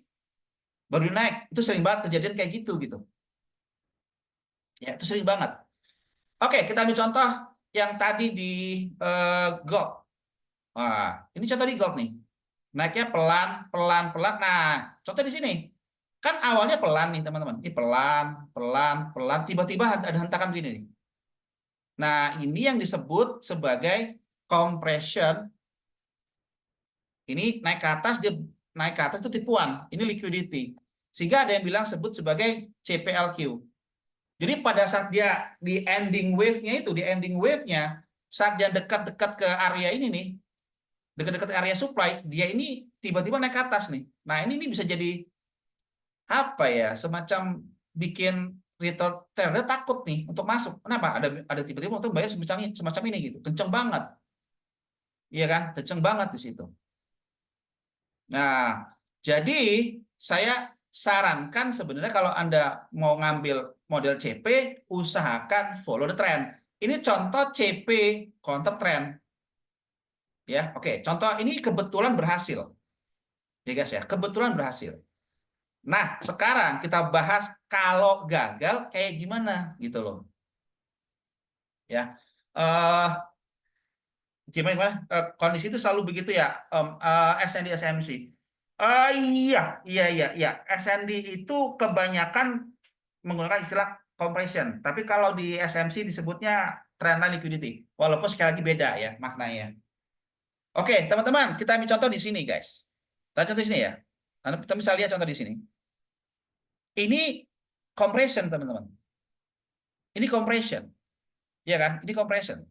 [SPEAKER 1] baru naik. Itu sering banget kejadian kayak gitu gitu. Ya, itu sering banget. Oke, kita ambil contoh yang tadi di gold. Wah, ini contoh di gold nih. Naiknya pelan, pelan, pelan. Nah, contoh di sini. Kan awalnya pelan nih, teman-teman. Ini pelan, pelan, pelan. Tiba-tiba ada hentakan begini nih. Nah, ini yang disebut sebagai compression. Ini naik ke atas, dia naik ke atas itu tipuan. Ini liquidity. Sehingga ada yang bilang sebut sebagai CPLQ. Jadi pada saat dia di ending wave-nya itu, di ending wave-nya, saat dia dekat-dekat ke area ini nih, dekat-dekat area supply, dia ini tiba-tiba naik ke atas nih. Nah, ini bisa jadi apa ya, semacam bikin retail trader takut nih untuk masuk. Kenapa? Ada tiba-tiba untuk bayar semacam ini gitu. Kenceng banget. Iya kan? Kenceng banget di situ. Nah, jadi saya sarankan sebenarnya kalau Anda mau ngambil model CP, usahakan follow the trend. Ini contoh CP counter trend. Ya, oke. Contoh ini kebetulan berhasil. Ya guys ya, kebetulan berhasil. Nah, sekarang kita bahas kalau gagal kayak gimana gitu loh. Ya. Eh gimana gimana? Kondisi itu selalu begitu ya, SND SMC. Iya, iya, iya, iya. SND itu kebanyakan menggunakan istilah compression. Tapi kalau di SMC disebutnya trendline liquidity. Walaupun sekali lagi beda ya maknanya. Oke, teman-teman, kita ambil contoh di sini, guys. Kita contoh di sini ya. Kita bisa lihat contoh di sini. Ini compression, teman-teman. Ini compression. Ya kan? Ini compression.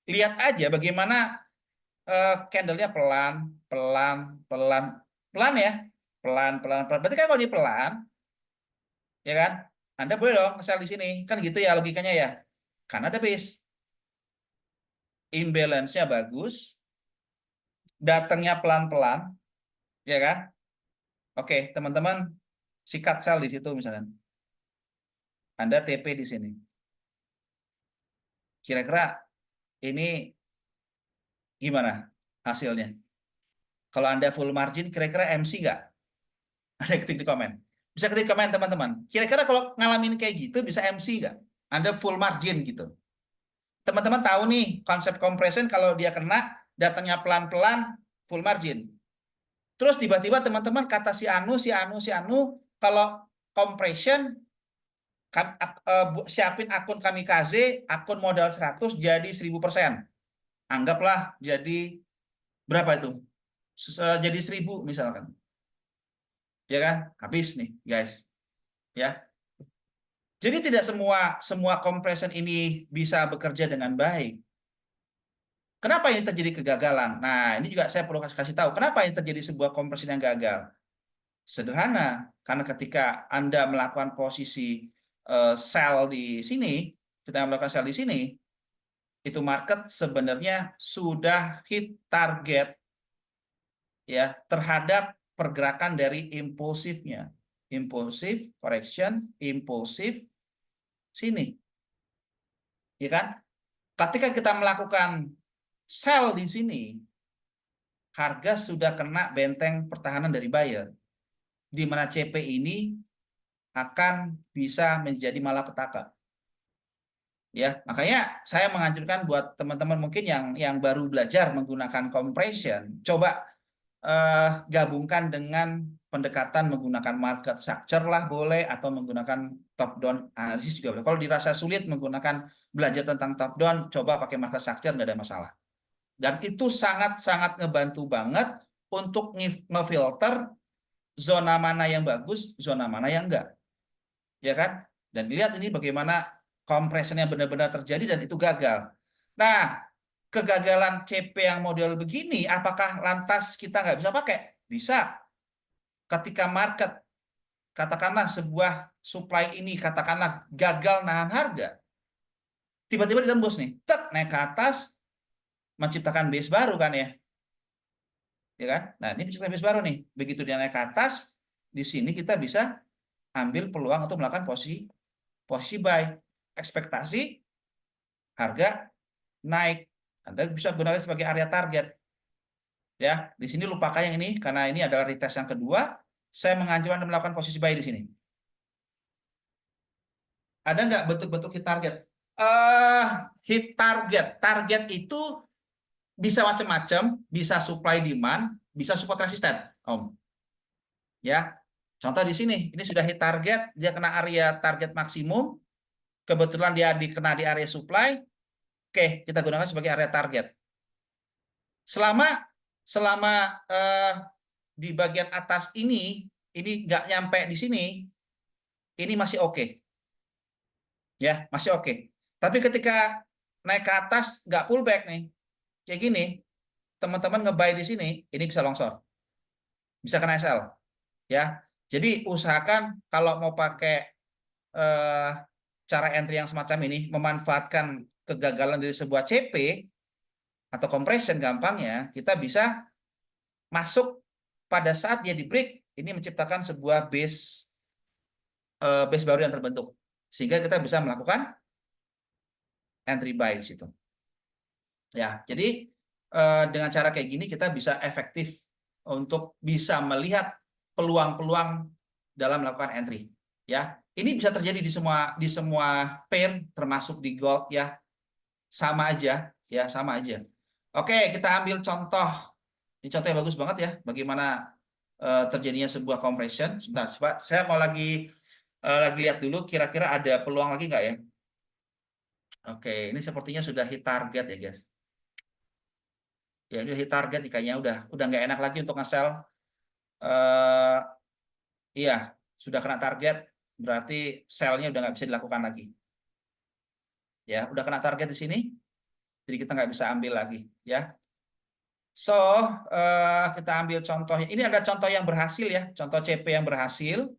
[SPEAKER 1] Lihat aja bagaimana candle-nya pelan, pelan, pelan, pelan ya. Pelan, pelan, pelan. Berarti kan kalau ini pelan, ya kan? Anda boleh dong sell di sini. Kan gitu ya logikanya ya. Karena ada base. Imbalance-nya bagus, datangnya pelan-pelan, ya kan? Oke, teman-teman, sikat sell di situ misalnya. Anda TP di sini. Kira-kira ini gimana hasilnya? Kalau Anda full margin, kira-kira MC nggak? Ada yang ketik di komen. Bisa ketik komen teman-teman. Kira-kira kalau ngalamin kayak gitu bisa MC nggak? Anda full margin gitu. Teman-teman tahu nih konsep compression kalau dia kena datangnya pelan-pelan full margin. Terus tiba-tiba teman-teman kata si Anu kalau compression siapin akun kamikaze, akun modal 100 jadi 1000%. Anggaplah jadi berapa itu? Jadi 1000 misalkan. Ya kan? Habis nih, guys. Ya. Jadi tidak semua compression ini bisa bekerja dengan baik. Kenapa ini terjadi kegagalan? Nah, ini juga saya perlu kasih tahu. Kenapa ini terjadi sebuah compression yang gagal? Sederhana, karena ketika Anda melakukan posisi sell di sini, sedang melakukan sell di sini, itu market sebenarnya sudah hit target ya terhadap pergerakan dari impulsifnya. Impulsif, correction, impulsif, sini. Ya kan? Ketika kita melakukan sell di sini, harga sudah kena benteng pertahanan dari buyer, di mana CP ini akan bisa menjadi malapetaka. Ya, makanya saya menganjurkan buat teman-teman mungkin yang baru belajar menggunakan compression, coba gabungkan dengan pendekatan menggunakan market structure lah boleh atau menggunakan top down analisis juga boleh. Kalau dirasa sulit menggunakan belajar tentang top down, coba pakai market structure nggak ada masalah. Dan itu sangat-sangat ngebantu banget untuk ngefilter zona mana yang bagus, zona mana yang enggak. Ya kan? Dan dilihat ini bagaimana kompresinya benar-benar terjadi dan itu gagal. Nah, kegagalan CP yang model begini, apakah lantas kita nggak bisa pakai? Bisa. Ketika market, katakanlah sebuah supply ini, katakanlah gagal nahan harga, tiba-tiba ditembus nih, tek, naik ke atas, menciptakan base baru kan ya. ya kan? Nah, ini bisnis baru nih. Begitu dia naik ke atas, di sini kita bisa ambil peluang untuk melakukan posisi posisi buy. Ekspektasi harga naik. Anda bisa gunakan sebagai area target. Ya, di sini lupakan yang ini karena ini adalah retest yang kedua. Saya menganjurkan Anda melakukan posisi buy di sini. Ada nggak bentuk-bentuk hit target? eh Hit target. Target itu bisa macam-macam, bisa supply demand, bisa support resisten, Om. Ya. Contoh di sini, ini sudah hit target, dia kena area target maksimum, kebetulan dia dikena di area supply, oke, kita gunakan sebagai area target. Selama selama di bagian atas ini nggak nyampe di sini, ini masih oke, ya masih oke. Tapi ketika naik ke atas nggak pullback nih, kayak gini, teman-teman nge-buy di sini, ini bisa longsor, bisa kena SL, ya. Jadi usahakan kalau mau pakai eh, cara entry yang semacam ini, memanfaatkan kegagalan dari sebuah CP atau compression gampangnya, kita bisa masuk pada saat dia di break, ini menciptakan sebuah base baru yang terbentuk. Sehingga kita bisa melakukan entry buy di situ. Ya, jadi dengan cara kayak gini kita bisa efektif untuk bisa melihat peluang-peluang dalam melakukan entry. Ya, ini bisa terjadi di semua pair termasuk di gold ya. Sama aja, ya sama aja. Oke, kita ambil contoh. Ini contoh yang bagus banget ya, bagaimana terjadinya sebuah compression. Sebentar, coba saya mau lagi lihat dulu kira-kira ada peluang lagi nggak ya? Oke, ini sepertinya sudah hit target ya, guys. Ya, ini hit target nih kayaknya udah nggak enak lagi untuk nge-sell. Eh, iya, sudah kena target, berarti sell-nya udah nggak bisa dilakukan lagi. Ya, udah kena target di sini, jadi kita nggak bisa ambil lagi. Ya, so kita ambil contohnya. Ini ada contoh yang berhasil ya, contoh CP yang berhasil.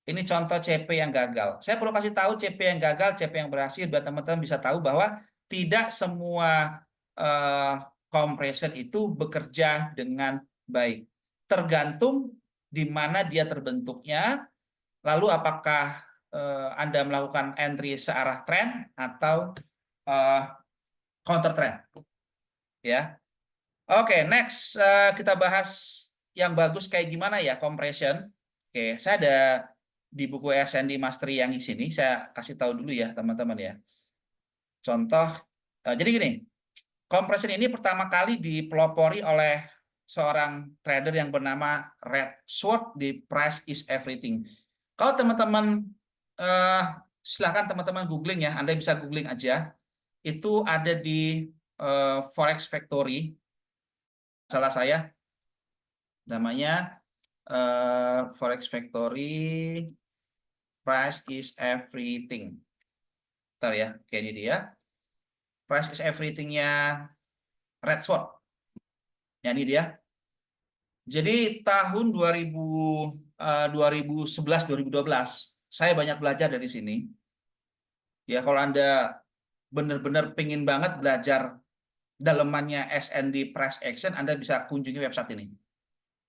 [SPEAKER 1] Ini contoh CP yang gagal. Saya perlu kasih tahu CP yang gagal, CP yang berhasil, biar teman-teman bisa tahu bahwa tidak semua eh, compression itu bekerja dengan baik. Tergantung di mana dia terbentuknya, lalu apakah Anda melakukan entry searah tren atau eh, counter trend. Ya, oke, next kita bahas yang bagus kayak gimana ya compression. Oke, saya ada di buku SND Mastery yang di sini. Saya kasih tahu dulu ya teman-teman ya. Contoh, jadi gini, compression ini pertama kali dipelopori oleh seorang trader yang bernama Red Sword di Price is Everything. Kalau teman-teman eh, silakan teman-teman googling ya, Anda bisa googling aja. Itu ada di Forex Factory. Salah saya namanya Forex Factory Price is Everything. Bentar ya, kayak ini dia. Price is Everything-nya Red Sword. Ya, ini dia. Jadi tahun 2011 2012 saya banyak belajar dari sini. Ya, kalau Anda benar-benar pengen banget belajar dalemannya SND Price Action, Anda bisa kunjungi website ini.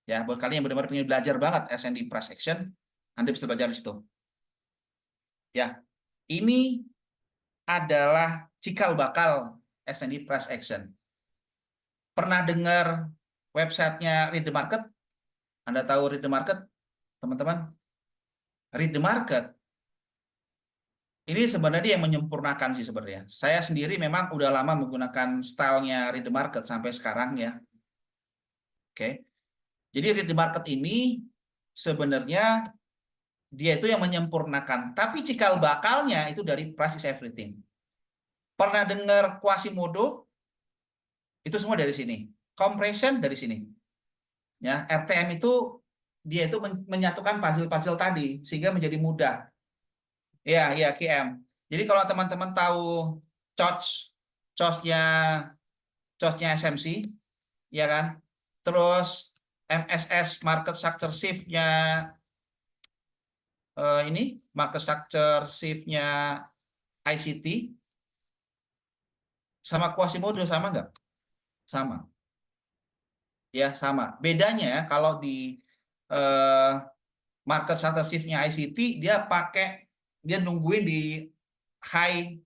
[SPEAKER 1] Ya, buat kalian yang benar-benar pengen belajar banget SND Price Action, Anda bisa belajar di situ. Ya, ini adalah cikal bakal SND Price Action. Pernah dengar websitenya Read the Market? Anda tahu Read the Market, teman-teman? Read the Market ini sebenarnya yang menyempurnakan sih sebenarnya. Saya sendiri memang udah lama menggunakan stylenya Read the Market sampai sekarang ya. Oke. Jadi Read the Market ini sebenarnya dia itu yang menyempurnakan. Tapi cikal bakalnya itu dari Price is Everything. Pernah dengar Quasimodo? Itu semua dari sini. Compression dari sini. Ya, RTM itu dia itu menyatukan puzzle-puzzle tadi sehingga menjadi mudah. Ya, ya QM. Jadi kalau teman-teman tahu COTS, COTS-nya COTS-nya SMC, ya kan? Terus MSS Market Structure Shift-nya ini Market Structure Shift-nya ICT sama Quasimodo sama nggak? Sama. Ya, sama. Bedanya kalau di eh, market shutter shift-nya ICT, dia nungguin di high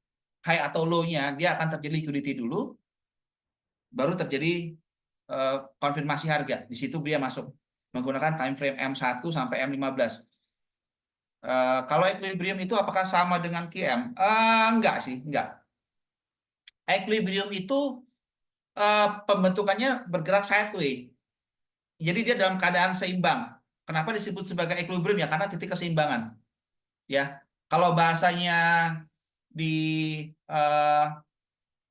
[SPEAKER 1] high atau low-nya, dia akan terjadi liquidity dulu, baru terjadi konfirmasi harga. Di situ dia masuk menggunakan time frame M1 sampai M15. Kalau equilibrium itu apakah sama dengan QM? Enggak sih, enggak. Equilibrium itu pembentukannya bergerak sideways. Jadi dia dalam keadaan seimbang. Kenapa disebut sebagai equilibrium ya? Karena titik keseimbangan. Ya, kalau bahasanya di eh,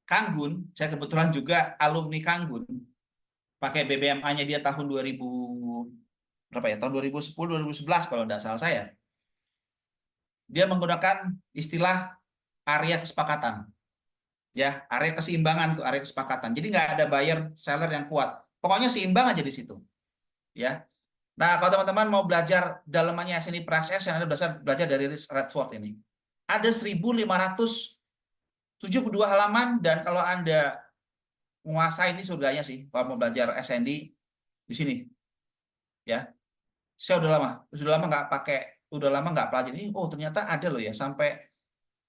[SPEAKER 1] Kanggun, saya kebetulan juga alumni Kanggun, pakai BBMA-nya dia tahun 2000 berapa ya? Tahun 2010, 2011 kalau tidak salah saya. Dia menggunakan istilah area kesepakatan. Ya, area keseimbangan tuh, area kesepakatan. Jadi nggak ada buyer seller yang kuat. Pokoknya seimbang aja di situ. Ya. Nah, kalau teman-teman mau belajar dalamannya sini Praxis, yang Anda belajar dari Red Sword ini. Ada 1572 halaman, dan kalau Anda menguasai, ini surganya sih kalau mau belajar SND di sini. Ya, saya udah lama nggak pakai, udah lama nggak pelajari ini. Oh, ternyata ada loh ya, sampai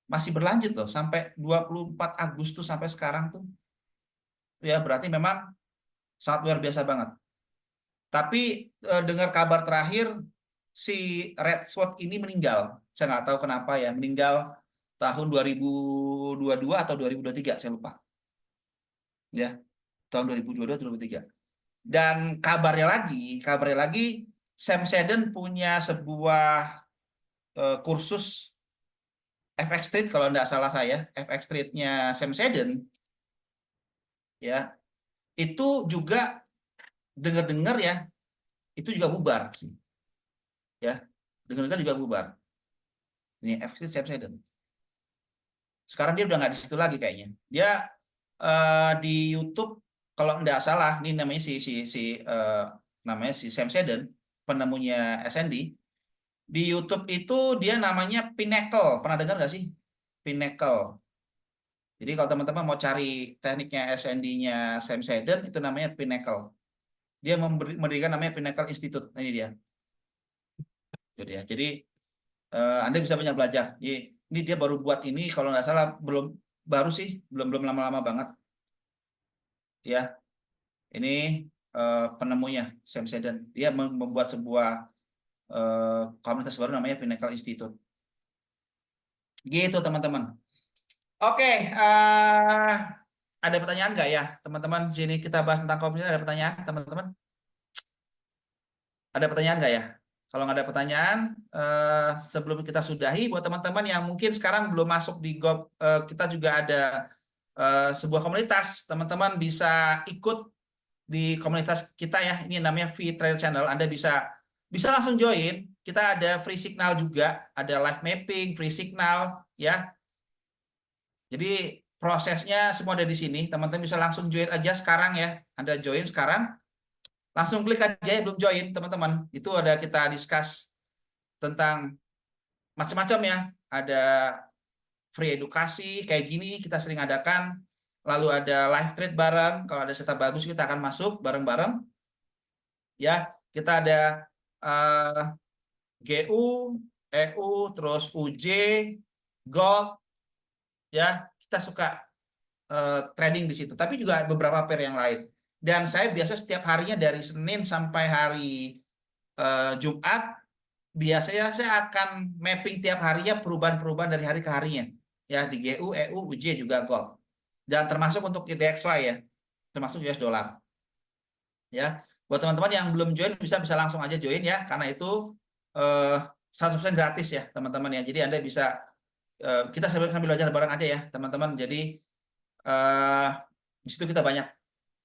[SPEAKER 1] masih berlanjut loh, sampai 24 Agustus sampai sekarang tuh. Ya, berarti memang sangat luar biasa banget. Tapi dengar kabar terakhir, si Red Sword ini meninggal. Saya nggak tahu kenapa ya, meninggal tahun 2022 atau 2023, saya lupa. Ya, tahun 2022 atau 2023. Dan kabarnya lagi, Sam Shedden punya sebuah kursus FX Street, kalau nggak salah saya, FX Street-nya Sam Shedden, ya, itu juga dengar-dengar ya, itu juga bubar, ya, dengar-dengar juga bubar. Ini FX Street Sam Shedden. Sekarang dia udah nggak di situ lagi kayaknya. Dia di YouTube kalau nggak salah, ini namanya namanya si Sam Shedden, penemunya SND. Di YouTube itu dia namanya Pinnacle. Pernah dengar nggak sih? Pinnacle. Jadi kalau teman-teman mau cari tekniknya SND-nya Sam Shedden, itu namanya Pinnacle. Dia mendirikan namanya Pinnacle Institute. Nah, ini dia. Jadi ya. Jadi Anda bisa banyak belajar. Ini dia baru buat ini kalau nggak salah, baru sih, belum belum lama-lama banget. Ya, ini penemunya Sam Shedden. Dia membuat sebuah komunitas baru namanya Pinnacle Institute. Gitu teman-teman. Oke, ada pertanyaan nggak ya teman-teman? Sini kita bahas tentang komunitas. Ada pertanyaan teman-teman? Ada pertanyaan nggak ya? Kalau nggak ada pertanyaan, sebelum kita sudahi, buat teman-teman yang mungkin sekarang belum masuk di GOP, kita juga ada sebuah komunitas. Teman-teman bisa ikut di komunitas kita ya. Ini namanya V-Trail Channel. Anda bisa bisa langsung join. Kita ada free signal juga, ada live mapping, free signal ya. Jadi prosesnya semua ada di sini. Teman-teman bisa langsung join aja sekarang ya. Anda join sekarang, langsung klik aja ya belum join teman-teman. Itu ada kita discuss tentang macam-macam ya. Ada free edukasi kayak gini kita sering adakan. Lalu ada live trade bareng. Kalau ada setup bagus kita akan masuk bareng-bareng. Ya, kita ada eh, GU, EU, terus UJ, Gold, ya kita suka trading di situ. Tapi juga beberapa pair yang lain. Dan saya biasa setiap harinya dari Senin sampai hari Jumat, biasanya saya akan mapping tiap harinya perubahan-perubahan dari hari ke harinya. Ya, di GU, EU, UJ juga Gold. Dan termasuk untuk DXY ya, termasuk US dollar. Ya, buat teman-teman yang belum join bisa bisa langsung aja join ya, karena itu 100% gratis ya teman-teman ya. Jadi Anda bisa kita sambil belajar bareng aja ya teman-teman. Jadi eh, di situ kita banyak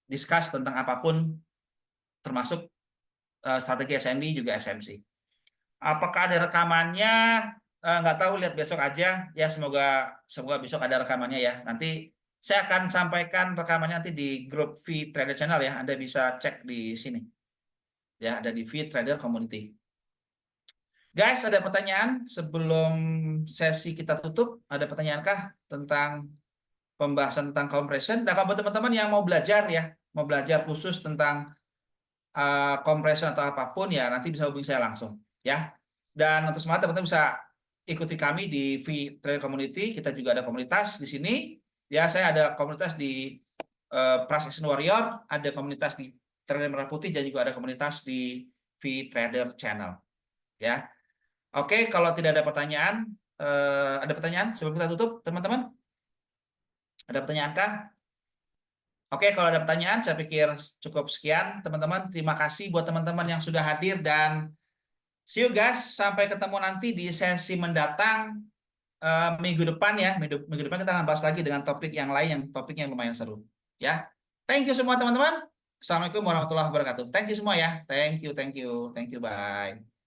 [SPEAKER 1] discuss tentang apapun, termasuk strategi SND juga SMC. Apakah ada rekamannya? Nggak tahu, lihat besok aja ya. Semoga semoga besok ada rekamannya ya. Nanti saya akan sampaikan rekamannya nanti di grup V Trader Channel ya. Anda bisa cek di sini ya, ada di V Trader Community. Guys, ada pertanyaan sebelum sesi kita tutup? Ada pertanyaankah tentang pembahasan tentang compression? Nah, kalau teman-teman yang mau belajar ya, mau belajar khusus tentang compression atau apapun ya nanti bisa hubungi saya langsung ya. Dan untuk semangat teman-teman bisa ikuti kami di V-Trader Community. Kita juga ada komunitas di sini. Ya, saya ada komunitas di Price Action Warrior, ada komunitas di Trader Merah Putih dan juga ada komunitas di V-Trader Channel. Ya. Oke, kalau tidak ada pertanyaan, ada pertanyaan sebelum kita tutup, teman-teman? Ada pertanyaan kah? Oke, kalau ada pertanyaan, saya pikir cukup sekian, teman-teman. Terima kasih buat teman-teman yang sudah hadir dan see you guys. Sampai ketemu nanti di sesi mendatang minggu depan ya. Minggu depan kita akan bahas lagi dengan topik yang lain, yang topik yang lumayan seru. Ya, thank you semua teman-teman. Assalamualaikum warahmatullahi wabarakatuh. Thank you semua ya. Thank you, thank you, thank you. Bye.